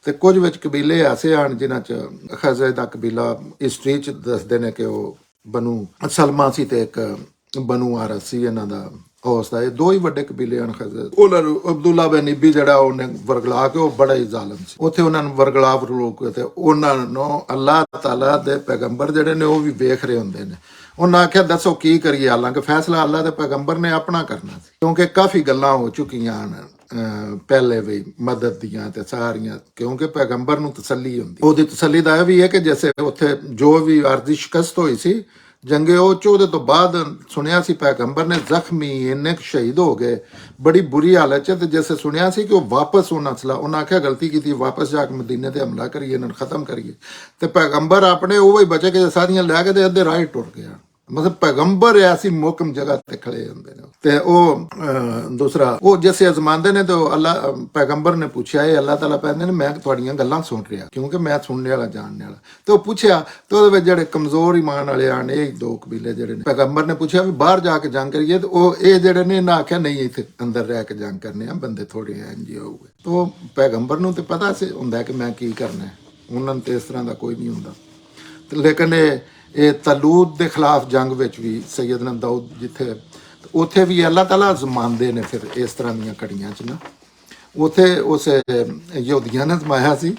ਤੇ ਕੁਝ ਵਿੱਚ ਕਬੀਲੇ ਐਸੇ ਹਨ ਜਿਨ੍ਹਾਂ 'ਚ ਖਜ਼ਰਜ ਦਾ ਕਬੀਲਾ ਹਿਸਟਰੀ 'ਚ ਦੱਸਦੇ ਨੇ ਕਿ ਉਹ ਬਨੂ ਸਲਮਾ ਸੀ ਤੇ ਇੱਕ ਬਨੂ ਆਰਸ ਸੀ ਇਹਨਾਂ ਦਾ, ਹੌਸਦਾ। ਇਹ ਦੋ ਹੀ ਵੱਡੇ ਕਬੀਲੇ ਹਨ ਖਜ਼ਰ। ਉਹਨਾਂ ਨੂੰ ਅਬਦੁੱਲਾ ਬਿਨ ਇਬੀ ਜਿਹੜਾ ਉਹਨੇ ਵਰਗਲਾ ਕੇ, ਉਹ ਬੜਾ ਹੀ ਜ਼ਾਲਮ ਸੀ। ਉੱਥੇ ਉਹਨਾਂ ਨੂੰ ਵਰਗਲਾ ਕੇ ਤੇ ਉਹਨਾਂ ਨੂੰ ਅੱਲਾਹ ਤਾਲਾ ਦੇ ਪੈਗੰਬਰ ਜਿਹੜੇ ਨੇ ਉਹ ਵੀ ਵੇਖ ਰਹੇ ਹੁੰਦੇ ਨੇ। ਉਹਨਾਂ ਆਖਿਆ ਦੱਸੋ ਕੀ ਕਰੀਏ, ਹਾਲਾਂਕਿ ਫੈਸਲਾ ਅੱਲਾਹ ਦੇ ਪੈਗੰਬਰ ਨੇ ਆਪਣਾ ਕਰਨਾ ਸੀ, ਕਿਉਂਕਿ ਕਾਫੀ ਗੱਲਾਂ ਹੋ ਚੁੱਕੀਆਂ ਹਨ ਪਹਿਲੇ ਵੀ ਮਦਦ ਦੀਆਂ ਤੇ ਸਾਰੀਆਂ, ਕਿਉਂਕਿ ਪੈਗੰਬਰ ਨੂੰ ਤਸੱਲੀ ਹੁੰਦੀ। ਉਹਦੀ ਤਸੱਲੀ ਦਾ ਇਹ ਵੀ ਹੈ ਕਿ ਜੈਸੇ ਉੱਥੇ ਜੋ ਵੀ ਅਰਜ਼ੀ ਸ਼ਿਕਸਤ ਹੋਈ ਸੀ ਜੰਗੇ ਉਹ ਚ, ਉਹਦੇ ਤੋਂ ਬਾਅਦ ਸੁਣਿਆ ਸੀ ਪੈਗੰਬਰ ਨੇ ਜ਼ਖਮੀ ਇੰਨੇ ਸ਼ਹੀਦ ਹੋ ਗਏ, ਬੜੀ ਬੁਰੀ ਹਾਲਤ ਚ, ਤੇ ਜੈਸੇ ਸੁਣਿਆ ਸੀ ਕਿ ਉਹ ਵਾਪਸ ਉਹਨਾਂ ਆਖਿਆ ਗਲਤੀ ਕੀਤੀ, ਵਾਪਸ ਜਾ ਕੇ ਮਦੀਨੇ ਤੇ ਹਮਲਾ ਕਰੀਏ, ਇਹਨਾਂ ਨੂੰ ਖਤਮ ਕਰੀਏ। ਤੇ ਪੈਗੰਬਰ ਆਪਣੇ ਉਹ ਹੀ ਬਚੇ ਕਿ ਸਾਰੀਆਂ ਲੈ ਕੇ ਤੇ ਅੱਧੇ ਰਾਹ ਟੁਰ ਗਿਆ। ਮਤਲਬ ਪੈਗੰਬਰ ਐਸੀ ਮੁਹਕਮ ਜਗ੍ਹਾ ਤੇ ਖੜੇ ਹੁੰਦੇ ਨੇ। ਤੇ ਉਹ ਦੂਸਰਾ ਉਹ ਜਿਸੇ ਅਜ਼ਮਾਉਂਦੇ ਨੇ, ਤੇ ਅੱਲਾਹ ਪੈਗੰਬਰ ਨੇ ਪੁੱਛਿਆ, ਇਹ ਅੱਲਾਹ ਤਾਲਾ ਕਹਿੰਦੇ ਨੇ ਮੈਂ ਤੁਹਾਡੀਆਂ ਗੱਲਾਂ ਸੁਣ ਰਿਹਾ, ਕਿਉਂਕਿ ਮੈਂ ਸੁਣਨੇ ਵਾਲਾ ਜਾਣਨੇ ਵਾਲਾ। ਤੇ ਉਹ ਪੁੱਛਿਆ, ਤੇ ਉਹਦੇ ਵਿੱਚ ਜਿਹੜੇ ਕਮਜ਼ੋਰ ਈਮਾਨ ਵਾਲੇ ਆਣ, ਇਹ ਦੋ ਕਬੀਲੇ ਜਿਹੜੇ ਨੇ, ਪੈਗੰਬਰ ਨੇ ਪੁੱਛਿਆ ਵੀ ਬਾਹਰ ਜਾ ਕੇ ਜੰਗ ਕਰੀਏ, ਤੇ ਉਹ ਇਹ ਜਿਹੜੇ ਨੇ ਇਹਨਾਂ ਆਖਿਆ ਨਹੀਂ, ਇੱਥੇ ਅੰਦਰ ਰਹਿ ਕੇ ਜੰਗ ਕਰਨੇ ਆ, ਬੰਦੇ ਥੋੜੇ ਇੰਜ ਹੋਊਗੇ। ਤੇ ਉਹ ਪੈਗੰਬਰ ਨੂੰ ਤੇ ਪਤਾ ਸੀ ਹੁੰਦਾ ਕਿ ਮੈਂ ਕੀ ਕਰਨਾ, ਉਹਨਾਂ ਨੂੰ ਤੇ ਇਸ ਤਰ੍ਹਾਂ ਦਾ ਕੋਈ ਨਹੀਂ ਹੁੰਦਾ। ਤੇ ਲੇਕਿਨ ਇਹ ਤਲੂਦ ਦੇ ਖਿਲਾਫ ਜੰਗ ਵਿੱਚ ਵੀ ਸੈਯਦਨਾ ਦਾਊਦ ਜਿੱਥੇ, ਉੱਥੇ ਵੀ ਅੱਲਾਹ ਤਾਲਾ ਅਜ਼ਮਾਉਂਦੇ ਨੇ ਫਿਰ ਇਸ ਤਰ੍ਹਾਂ ਦੀਆਂ ਘੜੀਆਂ 'ਚ ਨਾ। ਉੱਥੇ ਉਸ ਯਹੂਦੀਆਂ ਨੇ ਅਜ਼ਮਾਇਆ ਸੀ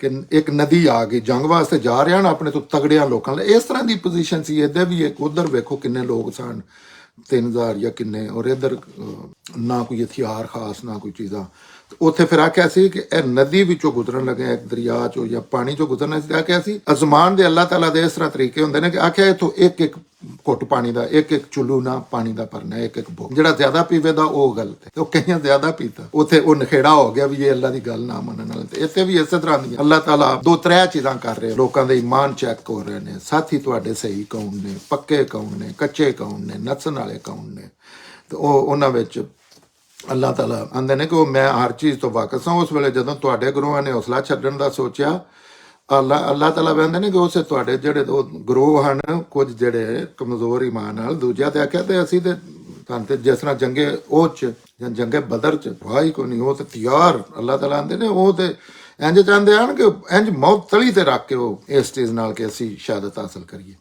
ਕਿ ਇੱਕ ਨਦੀ ਆ ਗਈ, ਜੰਗ ਵਾਸਤੇ ਜਾ ਰਿਹਾ ਨਾ ਆਪਣੇ ਤੋਂ ਤਗੜਿਆਂ ਲੋਕਾਂ ਲਈ, ਇਸ ਤਰ੍ਹਾਂ ਦੀ ਪੋਜੀਸ਼ਨ ਸੀ। ਇੱਧਰ ਵੀ ਇੱਕ ਉੱਧਰ ਵੇਖੋ ਕਿੰਨੇ ਲੋਕ ਸਨ, 3000 ਜਾਂ ਕਿੰਨੇ, ਔਰ ਇੱਧਰ ਨਾ ਕੋਈ ਹਥਿਆਰ ਖਾਸ ਨਾ ਕੋਈ ਚੀਜ਼ਾਂ। ਉੱਥੇ ਫਿਰ ਆਖਿਆ ਸੀ ਕਿ ਇਹ ਨਦੀ ਵਿੱਚੋਂ ਗੁਜ਼ਰਨ ਲੱਗੇ, ਇੱਕ ਦਰਿਆ ਚੋਂ ਜਾਂ ਪਾਣੀ ਚੋਂ ਗੁਜ਼ਰਨਾ ਸੀ। ਆਖਿਆ ਸੀ ਅਜ਼ਮਾਨ ਦੇ ਅੱਲਾਹ ਤਾਲਾ ਦੇ ਇਸ ਤਰ੍ਹਾਂ ਤਰੀਕੇ ਹੁੰਦੇ ਨੇ ਕਿ ਆਖਿਆ ਇੱਥੋਂ ਇੱਕ ਇੱਕ ਘੁੱਟ ਪਾਣੀ ਦਾ, ਇੱਕ ਇੱਕ ਚੁੱਲੂ ਨਾ ਪਾਣੀ ਦਾ ਭਰਨਾ, ਇੱਕ ਇੱਕ ਬੋ, ਜਿਹੜਾ ਜ਼ਿਆਦਾ ਪੀਵੇ ਦਾ ਉਹ ਗਲਤ ਹੈ, ਉਹ ਕਈਆਂ ਜ਼ਿਆਦਾ ਪੀਤਾ, ਉੱਥੇ ਉਹ ਨਖੇੜਾ ਹੋ ਗਿਆ ਵੀ ਇਹ ਅੱਲਾਹ ਦੀ ਗੱਲ ਨਾ ਮੰਨਣ ਵਾਲੇ। ਤੇ ਇੱਥੇ ਵੀ ਇਸੇ ਤਰ੍ਹਾਂ ਦੀ ਅੱਲਾਹ ਤਾਲਾ ਦੋ ਤਰ੍ਹਾਂ ਚੀਜ਼ਾਂ ਕਰ ਰਹੇ, ਲੋਕਾਂ ਦੇ ਈਮਾਨ ਚੈੱਕ ਹੋ ਰਹੇ ਨੇ, ਸਾਥੀ ਤੁਹਾਡੇ ਸਹੀ ਕੌਣ ਨੇ, ਪੱਕੇ ਕੌਣ ਨੇ, ਕੱਚੇ ਕੌਣ ਨੇ, ਨੱਚਣ ਵਾਲੇ ਕੌਣ ਨੇ। ਤੇ ਉਹ ਉਹਨਾਂ ਵਿੱਚ ਅੱਲਾਹ ਤਾਲਾ ਆਂਦੇ ਨੇ ਕਿ ਉਹ ਮੈਂ ਹਰ ਚੀਜ਼ ਤੋਂ ਵਾਕਿਫ ਹਾਂ। ਉਸ ਵੇਲੇ ਜਦੋਂ ਤੁਹਾਡੇ ਗੁਰੂਆਂ ਨੇ ਹੌਸਲਾ ਛੱਡਣ ਦਾ ਸੋਚਿਆ, ਅੱਲਾਹ ਤਾਲਾ ਕਹਿੰਦੇ ਨੇ ਕਿ ਉਸੇ ਤੁਹਾਡੇ ਜਿਹੜੇ ਉਹ ਗਰੋਹ ਹਨ, ਕੁਝ ਜਿਹੜੇ ਕਮਜ਼ੋਰ ਈਮਾਨ ਨਾਲ, ਦੂਜਿਆਂ ਤੇ ਆਖਿਆ ਤੇ ਅਸੀਂ ਤੇ ਤੁਹਾਨੂੰ ਤੇ ਜਿਸ ਤਰ੍ਹਾਂ ਜੰਗੇ ਉਹ 'ਚ ਜਾਂ ਜੰਗੇ ਬਦਰ 'ਚ ਵਾਹੀ ਕੋਈ ਨਹੀਂ, ਉਹ ਤੇ ਤਿਆਰ ਅੱਲਾਹ ਤਾਲਾ ਆਂਦੇ ਨੇ, ਉਹ ਤੇ ਇੰਜ ਚਾਹੁੰਦੇ ਹਨ ਕਿ ਇੰਜ ਮੌਤ ਤਲੀ ਤੇ ਰੱਖ ਕੇ ਉਹ ਇਸ ਚੀਜ਼ ਨਾਲ ਕਿ ਅਸੀਂ ਸ਼ਹਾਦਤ ਹਾਸਲ ਕਰੀਏ।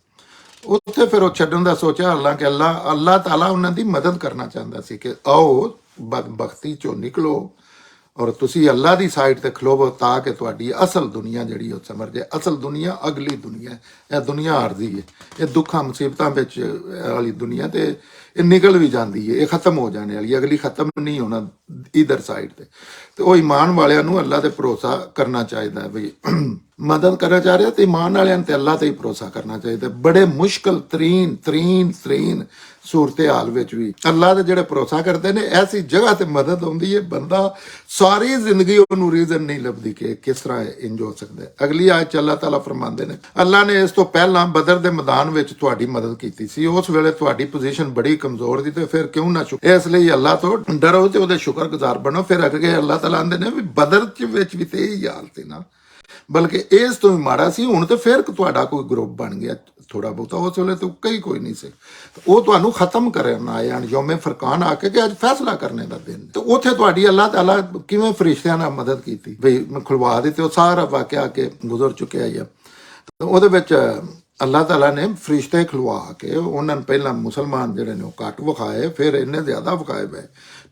ਉੱਥੇ ਫਿਰ ਉਹ ਛੱਡਣ ਦਾ ਸੋਚਿਆ, ਹਾਲਾਂਕਿ ਅੱਲਾਹ ਤਾਲਾ ਉਹਨਾਂ ਦੀ ਮਦਦ ਕਰਨਾ ਚਾਹੁੰਦਾ ਸੀ ਕਿ ਆਓ ਬਦਬਖਤੀ ਚੋਂ ਨਿਕਲੋ ਔਰ ਤੁਸੀਂ ਅੱਲਾਹ ਦੀ ਸਾਈਡ ਤੇ ਖਲੋਵੋ, ਤਾਂ ਕਿ ਤੁਹਾਡੀ ਅਸਲ ਦੁਨੀਆ ਜਿਹੜੀ ਉਹ ਸਮਝ ਜਾਏ। ਅਸਲ ਦੁਨੀਆ ਅਗਲੀ ਦੁਨੀਆ, ਇਹ ਦੁਨੀਆ ਆਰਜ਼ੀ ਹੈ, ਇਹ ਦੁੱਖਾਂ ਮੁਸੀਬਤਾਂ ਵਿੱਚ ਵਾਲੀ ਦੁਨੀਆ ਤੇ ਇਹ ਨਿਕਲ ਵੀ ਜਾਂਦੀ ਹੈ, ਇਹ ਖਤਮ ਹੋ ਜਾਣੇ ਵਾਲੀ, ਅਗਲੀ ਖਤਮ ਨਹੀਂ ਹੋਣਾ ਇਧਰ ਸਾਈਡ ਤੇ। ਤੇ ਉਹ ਈਮਾਨ ਵਾਲਿਆਂ ਨੂੰ ਅੱਲਾਹ ਤੇ ਭਰੋਸਾ ਕਰਨਾ ਚਾਹੀਦਾ ਹੈ, ਬਈ ਮਦਦ ਕਰਨਾ ਚਾਹ ਰਿਹਾ ਤੇ ਈਮਾਨ ਵਾਲਿਆਂ ਨੂੰ ਤੇ ਅੱਲਾਹ ਤੇ ਹੀ ਭਰੋਸਾ ਕਰਨਾ ਚਾਹੀਦਾ। ਬੜੇ ਮੁਸ਼ਕਲ ਤਰੀਨ ਸੂਰਤ ਹਾਲ ਵਿੱਚ ਵੀ ਅੱਲਾਹ ਦੇ ਜਿਹੜੇ ਭਰੋਸਾ ਕਰਦੇ ਨੇ, ਐਸੀ ਜਗ੍ਹਾ ਤੇ ਮਦਦ ਆਉਂਦੀ ਹੈ, ਬੰਦਾ ਸਾਰੀ ਜ਼ਿੰਦਗੀ ਉਹਨੂੰ ਰੀਜ਼ਨ ਨਹੀਂ ਲੱਭਦੀ ਕਿ ਕਿਸ ਤਰ੍ਹਾਂ ਇੰਜ ਹੋ ਸਕਦਾ ਹੈ। ਅਗਲੀ ਆਇਤ ਅੱਲਾਹ ਤਾਲਾ ਫਰਮਾਉਂਦੇ ਨੇ, ਅੱਲਾਹ ਨੇ ਇਸ ਤੋਂ ਪਹਿਲਾਂ ਬਦਰ ਦੇ ਮੈਦਾਨ ਵਿੱਚ ਤੁਹਾਡੀ ਮਦਦ ਕੀਤੀ ਸੀ, ਉਸ ਵੇਲੇ ਤੁਹਾਡੀ ਪੋਜੀਸ਼ਨ ਬੜੀ ਕਮਜ਼ੋਰ ਸੀ, ਤੇ ਫਿਰ ਕਿਉਂ ਨਾ ਸ਼ੁਕਰ, ਇਸ ਲਈ ਅੱਲਾਹ ਤੋਂ ਡਰੋ ਤੇ ਉਹਦੇ ਸ਼ੁਕਰਗੁਜ਼ਾਰ ਬਣੋ। ਫਿਰ ਅੱਗੇ ਅੱਲਾਹ ਤਾਲਾ ਆਂਦੇ ਨੇ ਵੀ ਬਦਰ ਵਿੱਚ ਵੀ ਤੇ ਇਹੀ ਹਾਲ ਸੀ ਨਾ, ਬਲਕਿ ਇਸ ਤੋਂ ਵੀ ਮਾੜਾ ਸੀ। ਹੁਣ ਤੇ ਫਿਰ ਤੁਹਾਡਾ ਕੋਈ ਗਰੁੱਪ ਬਣ ਗਿਆ ਥੋੜਾ ਬਹੁਤਾ, ਉਸ ਵੇਲੇ ਤਾਂ ਕੋਈ ਨਹੀਂ ਸੀ। ਉਹ ਤੁਹਾਨੂੰ ਖਤਮ ਕਰਨ ਆਏ ਹਨ, ਯੌਮੇ ਫਰਕਾਨ ਆ ਕੇ ਕਿ ਅੱਜ ਫੈਸਲਾ ਕਰਨੇ ਦਾ ਦਿਨ। ਤੇ ਉੱਥੇ ਤੁਹਾਡੀ ਅੱਲਾਹ ਤਾਲਾ ਕਿਵੇਂ ਫਰਿਸ਼ਤਿਆਂ ਨਾਲ ਮਦਦ ਕੀਤੀ, ਬਈ ਖੁਲਵਾ ਦਿੱਤੇ, ਉਹ ਸਾਰਾ ਵਾਕਿਆ ਕੇ ਗੁਜ਼ਰ ਚੁੱਕਿਆ ਹੀ ਆ। ਉਹਦੇ ਵਿੱਚ ਅੱਲਾਹ ਤਾਲਾ ਨੇ ਫਰਿਸ਼ਤੇ ਖਲਵਾ ਕੇ ਉਹਨਾਂ ਨੂੰ ਪਹਿਲਾਂ ਮੁਸਲਮਾਨ ਜਿਹੜੇ ਨੇ ਉਹ ਘੱਟ ਵਿਖਾਏ, ਫਿਰ ਇੰਨੇ ਜ਼ਿਆਦਾ ਵਿਖਾਏ ਪਏ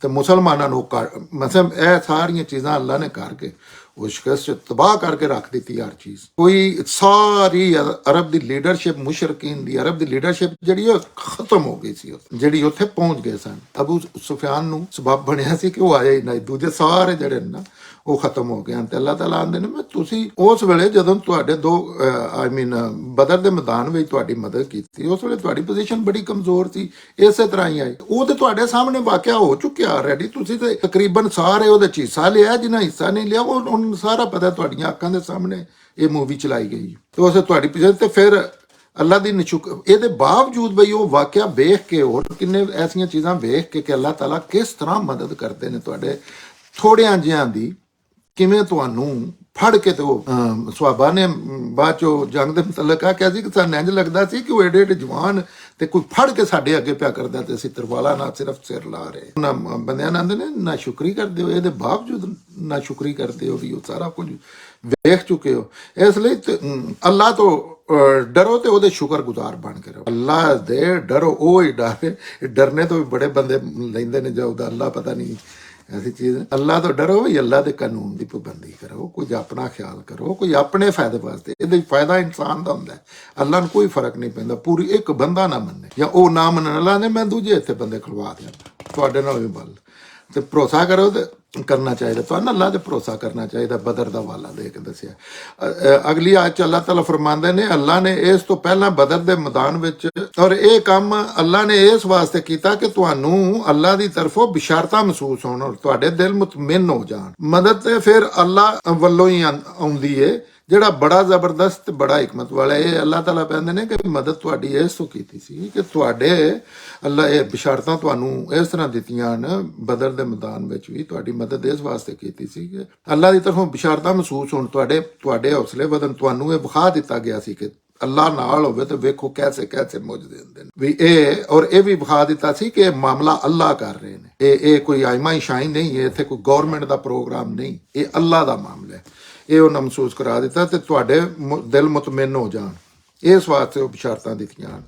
ਤੇ ਮੁਸਲਮਾਨਾਂ ਨੂੰ ਮਤਲਬ ਇਹ ਸਾਰੀਆਂ ਚੀਜ਼ਾਂ ਅੱਲਾਹ ਨੇ ਕਰਕੇ ਉਹ ਸ਼ਿਕਸਤ ਤਬਾਹ ਕਰਕੇ ਰੱਖ ਦਿੱਤੀ ਹਰ ਚੀਜ਼। ਕੋਈ ਸਾਰੀ ਅਰਬ ਦੀ ਲੀਡਰਸ਼ਿਪ, ਮੁਸ਼ਰਕੀਨ ਦੀ ਅਰਬ ਦੀ ਲੀਡਰਸ਼ਿਪ ਜਿਹੜੀ ਉਹ ਖਤਮ ਹੋ ਗਈ ਸੀ, ਜਿਹੜੀ ਉੱਥੇ ਪਹੁੰਚ ਗਏ ਸਨ। ਅਬੂ ਸੁਫਿਆਨ ਨੂੰ ਸਬਬ ਬਣਿਆ ਸੀ ਕਿ ਉਹ ਆਇਆ ਹੀ ਨਹੀਂ, ਦੂਜੇ ਸਾਰੇ ਜਿਹੜੇ ਨਾ ਉਹ ਖਤਮ ਹੋ ਗਏ ਹਨ। ਤੇ ਅੱਲਾਹ ਤਾਲਾ ਆਂਦੇ ਨੇ, ਮੈਂ ਤੁਸੀਂ ਉਸ ਵੇਲੇ ਜਦੋਂ ਤੁਹਾਡੇ ਬਦਰ ਦੇ ਮੈਦਾਨ ਵਿੱਚ ਤੁਹਾਡੀ ਮਦਦ ਕੀਤੀ, ਉਸ ਵੇਲੇ ਤੁਹਾਡੀ ਪੋਜੀਸ਼ਨ ਬੜੀ ਕਮਜ਼ੋਰ ਸੀ, ਇਸੇ ਤਰ੍ਹਾਂ ਹੀ ਆਈ। ਉਹ ਤੇ ਤੁਹਾਡੇ ਸਾਹਮਣੇ ਵਾਕਿਆ ਹੋ ਚੁੱਕਿਆ ਆਲਰੇਡੀ, ਤੁਸੀਂ ਤੇ ਤਕਰੀਬਨ ਸਾਰੇ ਉਹਦੇ ਚ ਹਿੱਸਾ ਲਿਆ, ਜਿਹਨਾਂ ਹਿੱਸਾ ਨਹੀਂ ਲਿਆ ਉਹ ਸਾਰਾ ਪਤਾ, ਤੁਹਾਡੀਆਂ ਅੱਖਾਂ ਦੇ ਸਾਹਮਣੇ ਇਹ ਮੂਵੀ ਚਲਾਈ ਗਈ। ਤੇ ਉਸੇ ਤੁਹਾਡੀ ਪੋਜੀਸ਼ਨ ਤੇ ਫਿਰ ਅੱਲਾਹ ਦੀ ਇਹਦੇ ਬਾਵਜੂਦ ਬਈ ਉਹ ਵਾਕਿਆ ਵੇਖ ਕੇ, ਹੋਰ ਕਿੰਨੇ ਐਸੀਆਂ ਚੀਜ਼ਾਂ ਵੇਖ ਕੇ ਕਿ ਅੱਲਾਹ ਤਾਲਾ ਕਿਸ ਤਰ੍ਹਾਂ ਮਦਦ ਕਰਦੇ ਨੇ ਤੁਹਾਡੇ ਥੋੜਿਆਂ ਜਿਹਿਆਂ ਦੀ, ਕਿਵੇਂ ਤੁਹਾਨੂੰ ਫੜ ਕੇ। ਤੇ ਉਹ ਸੁਹਾਬਾ ਨੇ ਬਾਅਦ ਚੋਂ ਜੰਗ ਦੇ ਮੁਤਲਕ ਆਖਿਆ ਸੀ ਕਿ ਸਾਨੂੰ ਇੰਝ ਲੱਗਦਾ ਸੀ ਕਿ ਉਹ ਏਡੇ ਜਵਾਨ ਤੇ ਕੋਈ ਫੜ ਕੇ ਸਾਡੇ ਅੱਗੇ ਪਿਆ ਕਰਦਾ ਤੇ ਅਸੀਂ ਤਰਵਾਲਾ ਨਾਲ ਸਿਰਫ ਸਿਰ ਲਾ ਰਹੇ। ਉਹਨਾਂ ਬੰਦਿਆਂ ਨਾਲ ਆਂਦੇ ਨੇ, ਨਾ ਸ਼ੁਕਰੀ ਕਰਦੇ ਹੋ, ਇਹਦੇ ਬਾਵਜੂਦ ਨਾ ਸ਼ੁਕਰੀ ਕਰਦੇ ਹੋ ਵੀ ਉਹ ਸਾਰਾ ਕੁਝ ਵੇਖ ਚੁੱਕੇ ਹੋ। ਇਸ ਲਈ ਅੱਲਾਹ ਤੋਂ ਡਰੋ ਤੇ ਉਹਦੇ ਸ਼ੁਕਰਗੁਜ਼ਾਰ ਬਣ ਕੇ ਰਹੋ। ਅੱਲਾਹ ਦੇ ਡਰੋ, ਉਹ ਹੀ ਡਰ, ਡਰਨੇ ਤੋਂ ਵੀ ਬੜੇ ਬੰਦੇ ਲੈਂਦੇ ਨੇ ਜਾਉਦਾ ਅੱਲਾਹ ਪਤਾ ਨਹੀਂ ਐਸੀ ਚੀਜ਼। ਅੱਲਾਹ ਤੋਂ ਡਰੋ ਵੀ ਅੱਲਾਹ ਦੇ ਕਾਨੂੰਨ ਦੀ ਪਾਬੰਦੀ ਕਰੋ, ਕੁਝ ਆਪਣਾ ਖਿਆਲ ਕਰੋ, ਕੋਈ ਆਪਣੇ ਫਾਇਦੇ ਵਾਸਤੇ। ਇਹਦੇ ਫਾਇਦਾ ਇਨਸਾਨ ਦਾ ਹੁੰਦਾ, ਅੱਲਾਹ ਨੂੰ ਕੋਈ ਫਰਕ ਨਹੀਂ ਪੈਂਦਾ। ਪੂਰੀ ਇੱਕ ਬੰਦਾ ਨਾ ਮੰਨੇ ਜਾਂ ਉਹ ਨਾ ਮੰਨਣ, ਅੱਲਾਹ ਨੇ ਮੈਂ ਦੂਜੇ ਇੱਥੇ ਬੰਦੇ ਖਲਵਾ ਦਿਆਂਗਾ ਤੁਹਾਡੇ ਨਾਲ ਵੀ ਬਲ। ਤੇ ਭਰੋਸਾ ਕਰੋ ਤੇ ਕਰਨਾ ਚਾਹੀਦਾ ਤੁਹਾਨੂੰ, ਅੱਲਾਹ ਤੇ ਭਰੋਸਾ ਕਰਨਾ ਚਾਹੀਦਾ। ਬਦਰ ਦਾ ਵਾਲਾ ਦੇ ਕੇ ਦੱਸਿਆ। ਅਗਲੀ ਆਇਤ 'ਚ ਅੱਲਾਹ ਤਾਲਾ ਫਰਮਾਉਂਦੇ ਨੇ, ਅੱਲਾਹ ਨੇ ਇਸ ਤੋਂ ਪਹਿਲਾਂ ਬਦਰ ਦੇ ਮੈਦਾਨ ਵਿੱਚ, ਔਰ ਇਹ ਕੰਮ ਅੱਲਾਹ ਨੇ ਇਸ ਵਾਸਤੇ ਕੀਤਾ ਕਿ ਤੁਹਾਨੂੰ ਅੱਲਾਹ ਦੀ ਤਰਫੋਂ ਬਿਸ਼ਾਰਤਾਂ ਮਹਿਸੂਸ ਹੋਣ ਔਰ ਤੁਹਾਡੇ ਦਿਲ ਮੁਤਮਿਨ ਹੋ ਜਾਣ। ਮਦਦ ਤੇ ਫਿਰ ਅੱਲਾਹ ਵੱਲੋਂ ਹੀ ਆਉਂਦੀ ਏ, ਜਿਹੜਾ ਬੜਾ ਜ਼ਬਰਦਸਤ ਤੇ ਬੜਾ ਹਕਮਤ ਵਾਲਾ। ਇਹ ਅੱਲਾਹ ਤਾਲਾ ਕਹਿੰਦੇ ਨੇ ਕਿ ਮਦਦ ਤੁਹਾਡੀ ਇਸ ਤੋਂ ਕੀਤੀ ਸੀ ਕਿ ਤੁਹਾਡੇ ਅੱਲਾਹ ਇਹ ਬਿਸ਼ਾਰਤਾਂ ਤੁਹਾਨੂੰ ਇਸ ਤਰ੍ਹਾਂ ਦਿੱਤੀਆਂ ਹਨ। ਬਦਰ ਦੇ ਮੈਦਾਨ ਵਿੱਚ ਵੀ ਤੁਹਾਡੀ ਮਦਦ ਇਸ ਵਾਸਤੇ ਕੀਤੀ ਸੀ ਕਿ ਅੱਲਾਹ ਦੀ ਤਰਫੋਂ ਬਿਸ਼ਾਰਤਾਂ ਮਹਿਸੂਸ ਹੋਣ, ਤੁਹਾਡੇ ਹੌਸਲੇ ਵਧਣ। ਤੁਹਾਨੂੰ ਇਹ ਵਿਖਾ ਦਿੱਤਾ ਗਿਆ ਸੀ ਕਿ ਅੱਲਾਹ ਨਾਲ ਹੋਵੇ ਤੇ ਵੇਖੋ ਕੈਸੇ ਕੈਸੇ ਮੁਜਜ਼ੇ ਹੁੰਦੇ ਨੇ ਵੀ ਇਹ। ਔਰ ਇਹ ਵੀ ਵਿਖਾ ਦਿੱਤਾ ਸੀ ਕਿ ਇਹ ਮਾਮਲਾ ਅੱਲਾਹ ਕਰ ਰਹੇ ਨੇ। ਇਹ ਕੋਈ ਆਇਮਾ ਸ਼ਾਹੀ ਨਹੀਂ ਹੈ, ਇੱਥੇ ਕੋਈ ਗੌਰਮੈਂਟ ਦਾ ਪ੍ਰੋਗਰਾਮ ਨਹੀਂ, ਇਹ ਅੱਲਾਹ ਦਾ ਮਾਮਲਾ ਹੈ। ਇਹ ਉਹਨਾਂ ਮਹਿਸੂਸ ਕਰਾ ਦਿੱਤਾ ਤੇ ਤੁਹਾਡੇ ਦਿਲ ਮੁਤਮਿਨ ਹੋ ਜਾਣ, ਇਸ ਵਾਸਤੇ ਉਹ ਬਿਸ਼ਾਰਤਾਂ ਦਿੱਤੀਆਂ ਹਨ।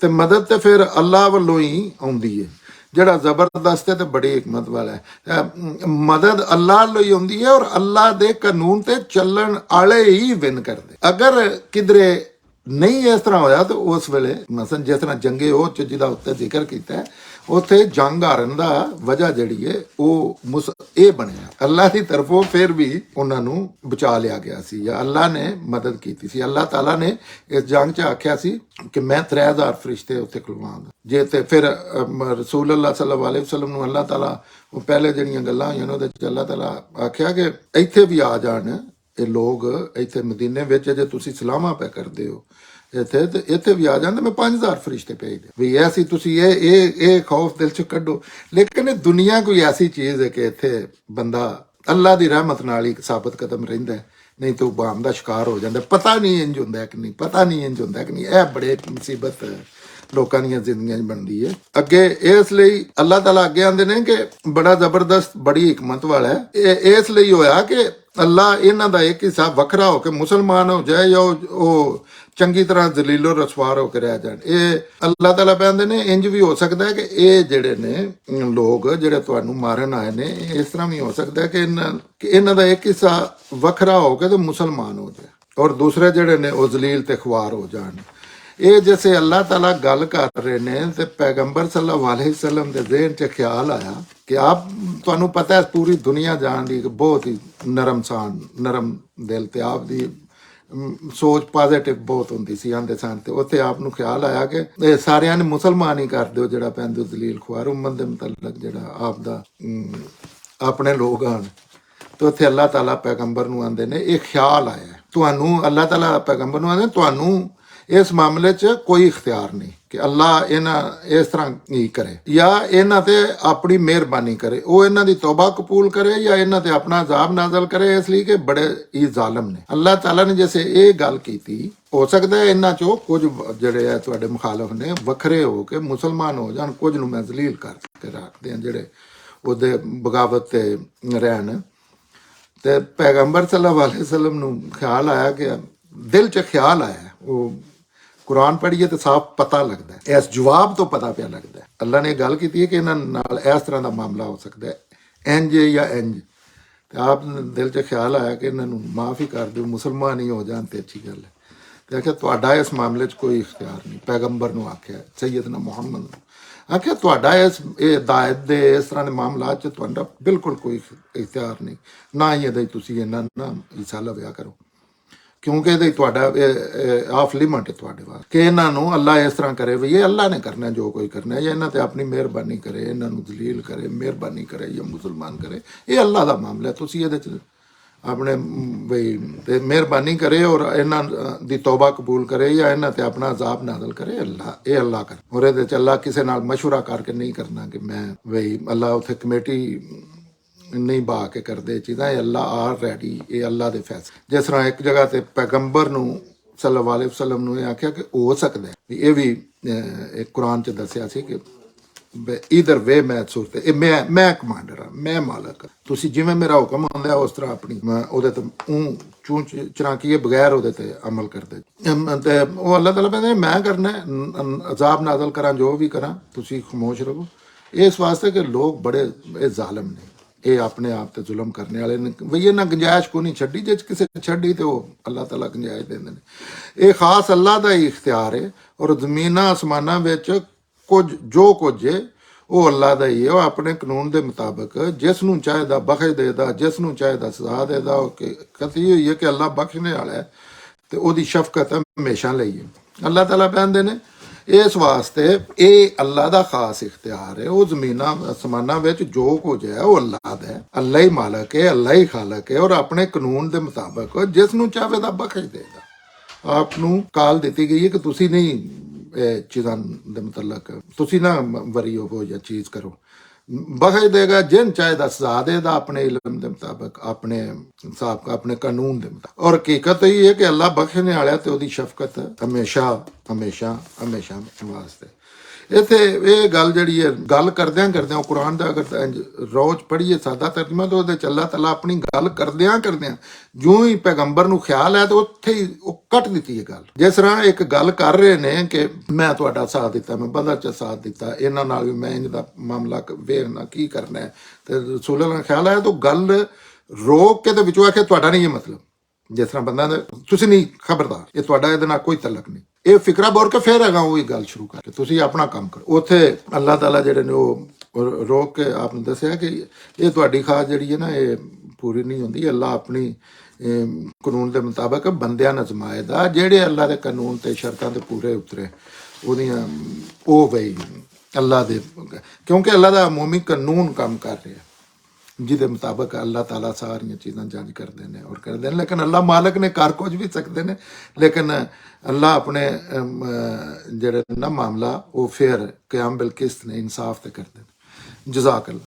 ਤੇ ਮਦਦ ਤੇ ਫਿਰ ਅੱਲਾਹ ਵੱਲੋਂ ਹੀ ਆਉਂਦੀ ਹੈ, ਜਿਹੜਾ ਜ਼ਬਰਦਸਤ ਹੈ ਤੇ ਬੜੀ ਹਕਮਤ ਵਾਲਾ ਹੈ। ਮਦਦ ਅੱਲਾਹ ਲਈ ਆਉਂਦੀ ਹੈ ਔਰ ਅੱਲਾਹ ਦੇ ਕਾਨੂੰਨ ਤੇ ਚੱਲਣ ਵਾਲੇ ਹੀ ਵਿਨ ਕਰਦੇ। ਅਗਰ ਕਿਧਰੇ ਨਹੀਂ ਇਸ ਤਰ੍ਹਾਂ ਹੋਇਆ ਤਾਂ ਉਸ ਵੇਲੇ ਮਸਲਨ ਜਿਸ ਤਰ੍ਹਾਂ ਜੰਗੇ ਉਹ 'ਚ ਜਿਹਦਾ ਉੱਤੇ ਜ਼ਿਕਰ ਕੀਤਾ ਹੈ, ਉੱਥੇ ਜੰਗ ਹਾਰਨ ਦਾ ਵਜ੍ਹਾ ਜਿਹੜੀ ਹੈ ਉਹ ਇਹ ਬਣਿਆ ਅੱਲਾਹ ਦੀ ਤਰਫੋਂ ਫਿਰ ਵੀ ਉਹਨਾਂ ਨੂੰ ਬਚਾ ਲਿਆ ਗਿਆ ਸੀ ਜਾਂ ਅੱਲਾਹ ਨੇ ਮਦਦ ਕੀਤੀ ਸੀ। ਅੱਲਾਹ ਤਾਲਾ ਨੇ ਇਸ ਜੰਗ 'ਚ ਆਖਿਆ ਸੀ ਕਿ ਮੈਂ 3000 ਫਰਿਸ਼ਤੇ ਉੱਥੇ ਖੁਲਵਾਵਾਂਗਾ। ਜੇ ਤੇ ਫਿਰ ਰਸੂਲ ਅੱਲਾਹ ਸੱਲੱਲਾਹੁ ਅਲੈਹਿ ਵਸੱਲਮ ਨੂੰ ਅੱਲਾਹ ਤਾਲਾ ਉਹ ਪਹਿਲੇ ਜਿਹੜੀਆਂ ਗੱਲਾਂ ਹੋਈਆਂ ਉਹਦੇ 'ਚ ਅੱਲਾਹ ਤਾਲਾ ਆਖਿਆ ਕਿ ਇੱਥੇ ਵੀ ਆ ਜਾਣ ਇਹ ਲੋਕ, ਇੱਥੇ ਮਦੀਨੇ ਵਿੱਚ ਜੇ ਤੁਸੀਂ ਸਲਾਮਾਂ ਪੈ ਕਰਦੇ ਹੋ ਇੱਥੇ ਤੇ ਇੱਥੇ ਵੀ ਆ ਜਾਂਦੇ, ਮੈਂ 5000 ਫਰਿਸ਼ਤੇ ਭੇਜ ਦੇ ਵੀ ਐਸੀ ਤੁਸੀਂ ਇਹ ਖੌਫ ਦਿਲ 'ਚ ਕੱਢੋ। ਲੇਕਿਨ ਇਹ ਦੁਨੀਆ ਕੋਈ ਐਸੀ ਚੀਜ਼ ਹੈ ਕਿ ਇੱਥੇ ਬੰਦਾ ਅੱਲਾਹ ਦੀ ਰਹਿਮਤ ਨਾਲ ਹੀ ਸਾਬਤ ਕਦਮ ਰਹਿੰਦਾ, ਨਹੀਂ ਤਾਂ ਉਹ ਬਾਮ ਦਾ ਸ਼ਿਕਾਰ ਹੋ ਜਾਂਦਾ। ਪਤਾ ਨਹੀਂ ਇੰਜ ਹੁੰਦਾ ਕਿ ਨਹੀਂ, ਪਤਾ ਨਹੀਂ ਇੰਜ ਹੁੰਦਾ ਕਿ ਨਹੀਂ। ਇਹ ਬੜੇ ਮੁਸੀਬਤ ਲੋਕਾਂ ਦੀਆਂ ਜ਼ਿੰਦਗੀਆਂ 'ਚ ਬਣਦੀ ਹੈ। ਅੱਗੇ ਇਸ ਲਈ ਅੱਲਾਹ ਤਾਲਾ ਅੱਗੇ ਆਉਂਦੇ ਨੇ ਕਿ ਬੜਾ ਜ਼ਬਰਦਸਤ ਬੜੀ ਹਕਮਤ ਵਾਲਾ ਹੈ। ਇਹ ਇਸ ਲਈ ਹੋਇਆ ਕਿ ਅੱਲਾਹ ਇਹਨਾਂ ਦਾ ਇੱਕ ਹਿੱਸਾ ਵੱਖਰਾ ਹੋ ਕੇ ਮੁਸਲਮਾਨ ਹੋ ਜਾਏ ਜਾਂ ਉਹ ਚੰਗੀ ਤਰ੍ਹਾਂ ਜ਼ਲੀਲੋ ਰਸਵਾਰ ਹੋ ਕੇ ਰਹਿ ਜਾਣ। ਇਹ ਅੱਲਾਹ ਤਾਲਾ ਕਹਿੰਦੇ ਨੇ ਇੰਜ ਵੀ ਹੋ ਸਕਦਾ ਹੈ ਕਿ ਇਹ ਜਿਹੜੇ ਨੇ ਲੋਕ ਜਿਹੜੇ ਤੁਹਾਨੂੰ ਮਾਰਨ ਆਏ ਨੇ, ਇਸ ਤਰ੍ਹਾਂ ਵੀ ਹੋ ਸਕਦਾ ਕਿ ਇਹਨਾਂ ਦਾ ਇੱਕ ਹਿੱਸਾ ਵੱਖਰਾ ਹੋ ਕੇ ਤੇ ਮੁਸਲਮਾਨ ਹੋ ਜਾਏ ਔਰ ਦੂਸਰੇ ਜਿਹੜੇ ਨੇ ਉਹ ਜ਼ਲੀਲ ਤੇ ਖੁਆਰ ਹੋ ਜਾਣ। ਇਹ ਜਿਵੇਂ ਅੱਲਾਹ ਤਾਲਾ ਗੱਲ ਕਰ ਰਹੇ ਨੇ ਤੇ ਪੈਗੰਬਰ ਸੱਲੱਲਾਹੁ ਅਲੈਹਿ ਵਸੱਲਮ ਦੇ ਜ਼ਿਹਨ 'ਚ ਖਿਆਲ ਆਇਆ ਕਿ ਆਪ ਤੁਹਾਨੂੰ ਪਤਾ ਹੈ ਪੂਰੀ ਦੁਨੀਆ ਜਾਣ ਦੀ ਬਹੁਤ ਹੀ ਨਰਮ ਦਿਲ ਤੇ ਆਪ ਦੀ ਸੋਚ ਪੋਜ਼ਿਟਿਵ ਬਹੁਤ ਹੁੰਦੀ ਸੀ ਆਂਦੇ ਸਨ। ਤੇ ਉੱਥੇ ਆਪ ਨੂੰ ਖਿਆਲ ਆਇਆ ਕਿ ਇਹ ਸਾਰਿਆਂ ਨੇ ਮੁਸਲਮਾਨ ਹੀ ਕਰ ਦਿਓ ਜਿਹੜਾ ਪੈਂਦੇ ਜ਼ਲੀਲ ਖੁਆਰ ਉਮਤ ਦੇ ਮੁਤਲਕ ਜਿਹੜਾ ਆਪ ਦਾ ਆਪਣੇ ਲੋਕ ਹਨ। ਤੇ ਉੱਥੇ ਅੱਲਾਹ ਤਾਲਾ ਪੈਗੰਬਰ ਨੂੰ ਆਂਦੇ ਨੇ ਇਹ ਖਿਆਲ ਆਇਆ ਤੁਹਾਨੂੰ, ਅੱਲਾਹ ਤਾਲਾ ਪੈਗੰਬਰ ਨੂੰ ਆਂਦੇ ਤੁਹਾਨੂੰ ਇਸ ਮਾਮਲੇ 'ਚ ਕੋਈ ਇਖਤਿਆਰ ਨਹੀਂ ਕਿ ਅੱਲਾਹ ਇਹਨਾਂ ਇਸ ਤਰ੍ਹਾਂ ਹੀ ਕਰੇ ਜਾਂ ਇਹਨਾਂ ਤੇ ਆਪਣੀ ਮਿਹਰਬਾਨੀ ਕਰੇ, ਉਹ ਇਹਨਾਂ ਦੀ ਤੌਬਾ ਕਬੂਲ ਕਰੇ ਜਾਂ ਇਹਨਾਂ ਤੇ ਆਪਣਾ ਅਜ਼ਾਬ ਨਾਜ਼ਲ ਕਰੇ, ਇਸ ਲਈ ਕਿ ਬੜੇ ਹੀ ਜ਼ਾਲਮ ਨੇ। ਅੱਲਾਹ ਤਾਲਾ ਨੇ ਜਿਵੇਂ ਇਹ ਗੱਲ ਕੀਤੀ, ਹੋ ਸਕਦਾ ਹੈ ਇਹਨਾਂ 'ਚੋਂ ਕੁਝ ਜਿਹੜੇ ਆ ਤੁਹਾਡੇ ਮੁਖਾਲਫ ਨੇ ਵੱਖਰੇ ਹੋ ਕੇ ਮੁਸਲਮਾਨ ਹੋ ਜਾਣ, ਕੁਝ ਨੂੰ ਮੈਂ ਜ਼ਲੀਲ ਕਰਕੇ ਰੱਖਦੇ ਹਾਂ ਜਿਹੜੇ ਉਹਦੇ ਬਗਾਵਤ ਤੇ ਰਹਿਣ। ਤੇ ਪੈਗੰਬਰ ਸੱਲੱਲਾਹੁ ਅਲੈਹਿ ਵਸੱਲਮ ਨੂੰ ਖਿਆਲ ਆਇਆ ਕਿ ਦਿਲ 'ਚ ਖਿਆਲ ਆਇਆ, ਉਹ ਕੁਰਾਨ ਪੜ੍ਹੀਏ ਤਾਂ ਸਾਫ਼ ਪਤਾ ਲੱਗਦਾ ਹੈ, ਇਸ ਜਵਾਬ ਤੋਂ ਪਤਾ ਪਿਆ ਲੱਗਦਾ ਹੈ। ਅੱਲਾ ਨੇ ਗੱਲ ਕੀਤੀ ਹੈ ਕਿ ਇਹਨਾਂ ਨਾਲ ਇਸ ਤਰ੍ਹਾਂ ਦਾ ਮਾਮਲਾ ਹੋ ਸਕਦਾ ਹੈ, ਇੰਜ ਜਾਂ ਇੰਜ। ਤੇ ਆਪ ਦਿਲ 'ਚ ਖਿਆਲ ਆਇਆ ਕਿ ਇਹਨਾਂ ਨੂੰ ਮਾਫ਼ ਹੀ ਕਰ ਦਿਓ, ਮੁਸਲਮਾਨ ਹੀ ਹੋ ਜਾਣ ਤੇ ਅੱਛੀ ਗੱਲ ਹੈ। ਤੇ ਆਖਿਆ ਤੁਹਾਡਾ ਇਸ ਮਾਮਲੇ 'ਚ ਕੋਈ ਇਖਤਿਆਰ ਨਹੀਂ। ਪੈਗੰਬਰ ਨੂੰ ਆਖਿਆ, ਸੈਯਦਨਾ ਮੁਹੰਮਦ ਨੂੰ ਆਖਿਆ ਤੁਹਾਡਾ ਇਹ ਹਿਦਾਇਤ ਦੇ ਇਸ ਤਰ੍ਹਾਂ ਦੇ ਮਾਮਲਾਤ 'ਚ ਤੁਹਾਡਾ ਬਿਲਕੁਲ ਕੋਈ ਇਖਤਿਆਰ ਨਹੀਂ, ਨਾ ਹੀ ਇਹਦੇ ਤੁਸੀਂ ਇਹਨਾਂ ਨਾ ਹਿੱਸਾ ਲਵਿਆ ਕਰੋ, ਕਿਉਂਕਿ ਇਹਦੇ ਤੁਹਾਡਾ ਆਫ ਲਿਮਟ ਹੈ ਤੁਹਾਡੇ ਵਾਸਤੇ ਕਿ ਇਹਨਾਂ ਨੂੰ ਅੱਲਾ ਇਸ ਤਰ੍ਹਾਂ ਕਰੇ ਵੀ ਇਹ ਅੱਲਾ ਨੇ ਕਰਨਾ ਜੋ ਕੋਈ ਕਰਨਾ, ਜਾਂ ਇਹਨਾਂ ਤੇ ਆਪਣੀ ਮਿਹਰਬਾਨੀ ਕਰੇ, ਇਹਨਾਂ ਨੂੰ ਜ਼ਲੀਲ ਕਰੇ, ਮਿਹਰਬਾਨੀ ਕਰੇ ਜਾਂ ਮੁਸਲਮਾਨ ਕਰੇ, ਇਹ ਅੱਲਾ ਦਾ ਮਾਮਲਾ। ਤੁਸੀਂ ਇਹਦੇ 'ਚ ਆਪਣੇ ਬਈ ਤੇ ਮਿਹਰਬਾਨੀ ਕਰੇ ਔਰ ਇਹਨਾਂ ਦੀ ਤੌਬਾ ਕਬੂਲ ਕਰੇ ਜਾਂ ਇਹਨਾਂ ਤੇ ਆਪਣਾ ਅਜ਼ਾਬ ਨਾਜ਼ਲ ਕਰੇ, ਇਹ ਅੱਲਾ ਕਰ। ਔਰ ਇਹਦੇ 'ਚ ਅੱਲਾ ਕਿਸੇ ਨਾਲ ਮਸ਼ਵਰਾ ਕਰਕੇ ਨਹੀਂ ਕਰਨਾ ਕਿ ਮੈਂ ਬਈ ਅੱਲਾ ਉੱਥੇ ਕਮੇਟੀ ਨਹੀਂ ਬਾ ਕੇ ਕਰਦੇ ਚੀਜ਼ਾਂ, ਇਹ ਅੱਲਾ ਆਲਰੇਡੀ ਇਹ ਅੱਲਾ ਦੇ ਫੈਸਲੇ। ਜਿਸ ਤਰ੍ਹਾਂ ਇੱਕ ਜਗ੍ਹਾ ਤੇ ਪੈਗੰਬਰ ਨੂੰ ਸੱਲੱਲਾਹੁ ਅਲੈਹਿ ਵਸੱਲਮ ਨੂੰ ਇਹ ਆਖਿਆ ਕਿ ਹੋ ਸਕਦਾ ਵੀ ਇਹ ਵੀ ਇੱਕ ਕੁਰਾਨ 'ਚ ਦੱਸਿਆ ਸੀ ਕਿ ਇਧਰ ਵੇ ਮੈਂ ਸੂਰਤ ਇਹ ਮੈਂ ਕਮਾਂਡਰ ਹਾਂ, ਮੈਂ ਮਾਲਕ ਹਾਂ। ਤੁਸੀਂ ਜਿਵੇਂ ਮੇਰਾ ਹੁਕਮ ਆਉਂਦਾ ਉਸ ਤਰ੍ਹਾਂ ਆਪਣੀ ਉਹਦੇ ਤੇ ਚੂੰ ਚਰਾਕੀਏ ਬਗੈਰ ਉਹਦੇ ਤੇ ਅਮਲ ਕਰਦੇ। ਤੇ ਉਹ ਅੱਲਾਹ ਤਾਲਾ ਕਹਿੰਦੇ ਮੈਂ ਕਰਨਾ ਅਜ਼ਾਬ ਨਾਜ਼ਲ ਕਰਾਂ ਜੋ ਵੀ ਕਰਾਂ, ਤੁਸੀਂ ਖਾਮੋਸ਼ ਰਹੋ। ਇਸ ਵਾਸਤੇ ਕਿ ਲੋਕ ਬੜੇ ਇਹ ਜ਼ਾਲਮ ਨੇ, ਇਹ ਆਪਣੇ ਆਪ ਤੇ ਜ਼ੁਲਮ ਕਰਨੇ ਵਾਲੇ ਨੇ। ਬਈ ਇਹਨਾਂ ਗੁੰਜਾਇਸ਼ ਕੋ ਨਹੀਂ ਛੱਡੀ, ਜੇ ਕਿਸੇ ਛੱਡੀ ਤੇ ਉਹ ਅੱਲਾਹ ਤਾਲਾ ਗੁੰਜਾਇਸ਼ ਦਿੰਦੇ ਨੇ। ਇਹ ਖਾਸ ਅੱਲਾਹ ਦਾ ਹੀ ਇਖਤਿਆਰ ਹੈ। ਔਰ ਜ਼ਮੀਨਾਂ ਅਸਮਾਨਾਂ ਵਿੱਚ ਜੋ ਕੁਝ ਹੈ ਉਹ ਅੱਲਾਹ ਦਾ ਹੀ ਹੈ। ਉਹ ਆਪਣੇ ਕਾਨੂੰਨ ਦੇ ਮੁਤਾਬਕ ਜਿਸ ਨੂੰ ਚਾਹੇਦਾ ਬਖਸ਼ ਦੇਦਾ, ਜਿਸ ਨੂੰ ਚਾਹੇਦਾ ਸਜ਼ਾ ਦੇਦਾ। ਉਹ ਕਥੀ ਹੋਈ ਹੈ ਕਿ ਅੱਲਾਹ ਬਖਸ਼ਣੇ ਵਾਲਾ ਹੈ ਤੇ ਉਹਦੀ ਸ਼ਫਕਤ ਹਮੇਸ਼ਾ ਲਈ ਹੈ। ਅੱਲਾਹ ਤਾਲਾ ਕਹਿੰਦੇ ਨੇ ਇਸ ਵਾਸਤੇ ਇਹ ਅੱਲਾਹ ਦਾ ਖਾਸ ਇਖਤਿਆਰ ਹੈ। ਉਹ ਜ਼ਮੀਨਾਂ ਅਸਮਾਨਾਂ ਵਿੱਚ ਜੋ ਕੁਝ ਹੈ ਉਹ ਅੱਲਾਹ ਦਾ ਹੈ। ਅੱਲਾਹ ਹੀ ਮਾਲਕ ਹੈ, ਅੱਲਾਹ ਹੀ ਖਾਲਕ ਹੈ। ਔਰ ਆਪਣੇ ਕਾਨੂੰਨ ਦੇ ਮੁਤਾਬਕ ਜਿਸ ਨੂੰ ਚਾਹੇਦਾ ਬਖਸ਼ ਦੇਦਾ। ਆਪ ਨੂੰ ਕਾਲ ਦਿੱਤੀ ਗਈ ਹੈ ਕਿ ਤੁਸੀਂ ਨਹੀਂ ਇਹ ਚੀਜ਼ਾਂ ਦੇ ਮੁਤਲਕ ਤੁਸੀਂ ਨਾ ਵਰੀ ਹੋਵੋ ਜਾਂ ਚੀਜ਼ ਕਰੋ। ਬਖਸ਼ ਦੇਗਾ ਜਿਨ ਚਾਹੇਦਾ ਸਜ਼ਾ ਦੇਦਾ ਆਪਣੇ ਇਲਮ ਦੇ ਮੁਤਾਬਕ, ਆਪਣੇ ਹਿਸਾਬ ਆਪਣੇ ਕਾਨੂੰਨ ਦੇ ਮੁਤਾਬਕ। ਔਰ ਹਕੀਕਤ ਇਹ ਹੈ ਕਿ ਅੱਲਾਹ ਬਖਸ਼ਣੇ ਵਾਲਾ ਤੇ ਉਹਦੀ ਸ਼ਫਕਤ ਹਮੇਸ਼ਾ ਹਮੇਸ਼ਾ ਹਮੇਸ਼ਾ ਵਾਸਤੇ। ਇੱਥੇ ਇਹ ਗੱਲ ਜਿਹੜੀ ਹੈ ਗੱਲ ਕਰਦਿਆਂ ਕਰਦਿਆਂ ਉਹ ਕੁਰਾਨ ਦਾ ਅਗਰ ਰੋਜ਼ ਪੜ੍ਹੀਏ ਸਾਦਾ ਤਰਜਮਾ ਤਾਂ ਉਹਦੇ ਚ ਅੱਲਾਹ ਤਾਲਾ ਆਪਣੀ ਗੱਲ ਕਰਦਿਆਂ ਕਰਦਿਆਂ ਜਿਉਂ ਹੀ ਪੈਗੰਬਰ ਨੂੰ ਖਿਆਲ ਹੈ ਤੇ ਉੱਥੇ ਹੀ ਉਹ ਕੱਟ ਦਿੱਤੀ ਹੈ ਗੱਲ। ਜਿਸ ਤਰ੍ਹਾਂ ਇੱਕ ਗੱਲ ਕਰ ਰਹੇ ਨੇ ਕਿ ਮੈਂ ਤੁਹਾਡਾ ਸਾਥ ਦਿੱਤਾ, ਮੈਂ ਬਦਰ ਚ ਸਾਥ ਦਿੱਤਾ, ਇਹਨਾਂ ਨਾਲ ਵੀ ਮੈਂ ਇਹਦਾ ਮਾਮਲਾ ਵੇਖਣਾ ਕੀ ਕਰਨਾ ਹੈ। ਤੇ ਰਸੂਲ ਅੱਲਾਹ ਖਿਆਲ ਆਇਆ ਤਾਂ ਗੱਲ ਰੋਕ ਕੇ ਤੇ ਵਿੱਚੋਂ ਆਖਿਆ ਤੁਹਾਡਾ ਨਹੀਂ ਇਹ ਮਤਲਬ। ਜਿਸ ਤਰ੍ਹਾਂ ਬੰਦਾ ਤੁਸੀਂ ਨਹੀਂ ਖਬਰਦਾਰ, ਇਹ ਤੁਹਾਡਾ ਇਹਦੇ ਨਾਲ ਕੋਈ ਤਲਕ ਨਹੀਂ। ਇਹ ਫਿਕਰਾ ਬੋਰ ਕੇ ਫੇਰ ਹੈਗਾ ਉਹੀ ਗੱਲ ਸ਼ੁਰੂ ਕਰਕੇ ਤੁਸੀਂ ਆਪਣਾ ਕੰਮ ਕਰੋ। ਉੱਥੇ ਅੱਲਾਹ ਤਾਲਾ ਜਿਹੜੇ ਨੇ ਉਹ ਰੋਕ ਕੇ ਆਪ ਨੂੰ ਦੱਸਿਆ ਕਿ ਇਹ ਤੁਹਾਡੀ ਖਾਸ ਜਿਹੜੀ ਹੈ ਨਾ ਇਹ ਪੂਰੀ ਨਹੀਂ ਹੁੰਦੀ। ਅੱਲਾਹ ਆਪਣੀ ਕਾਨੂੰਨ ਦੇ ਮੁਤਾਬਕ ਬੰਦਿਆਂ ਨਜ਼ਮਾਏਦਾ ਜਿਹੜੇ ਅੱਲਾਹ ਦੇ ਕਾਨੂੰਨ ਤੇ ਸ਼ਰਤਾਂ ਤੇ ਪੂਰੇ ਉਤਰੇ ਉਹਦੀਆਂ ਉਹ ਬਈ ਅੱਲਾਹ ਦੇ, ਕਿਉਂਕਿ ਅੱਲਾਹ ਦਾ ਅਮੂਮੀ ਕਾਨੂੰਨ ਕੰਮ ਕਰ ਰਿਹਾ ਜਿਹਦੇ ਮੁਤਾਬਕ ਅੱਲਾਹ ਤਾਲਾ ਸਾਰੀਆਂ ਚੀਜ਼ਾਂ ਜੱਜ ਕਰਦੇ ਨੇ ਔਰ ਕਰਦੇ ਨੇ। ਲੇਕਿਨ ਅੱਲਾਹ ਮਾਲਕ ਨੇ ਕਰ ਕੁਝ ਵੀ ਸਕਦੇ ਨੇ, ਲੇਕਿਨ ਅੱਲਾਹ ਆਪਣੇ ਜਿਹੜੇ ਨਾ ਮਾਮਲਾ ਉਹ ਫਿਰ ਕਿਆਮ ਬਿਲ ਕਿਸਤ ਨੇ ਇਨਸਾਫ ਤੇ ਕਰਦੇ ਨੇ। ਜਜ਼ਾਕ ਅੱਲਾਹ।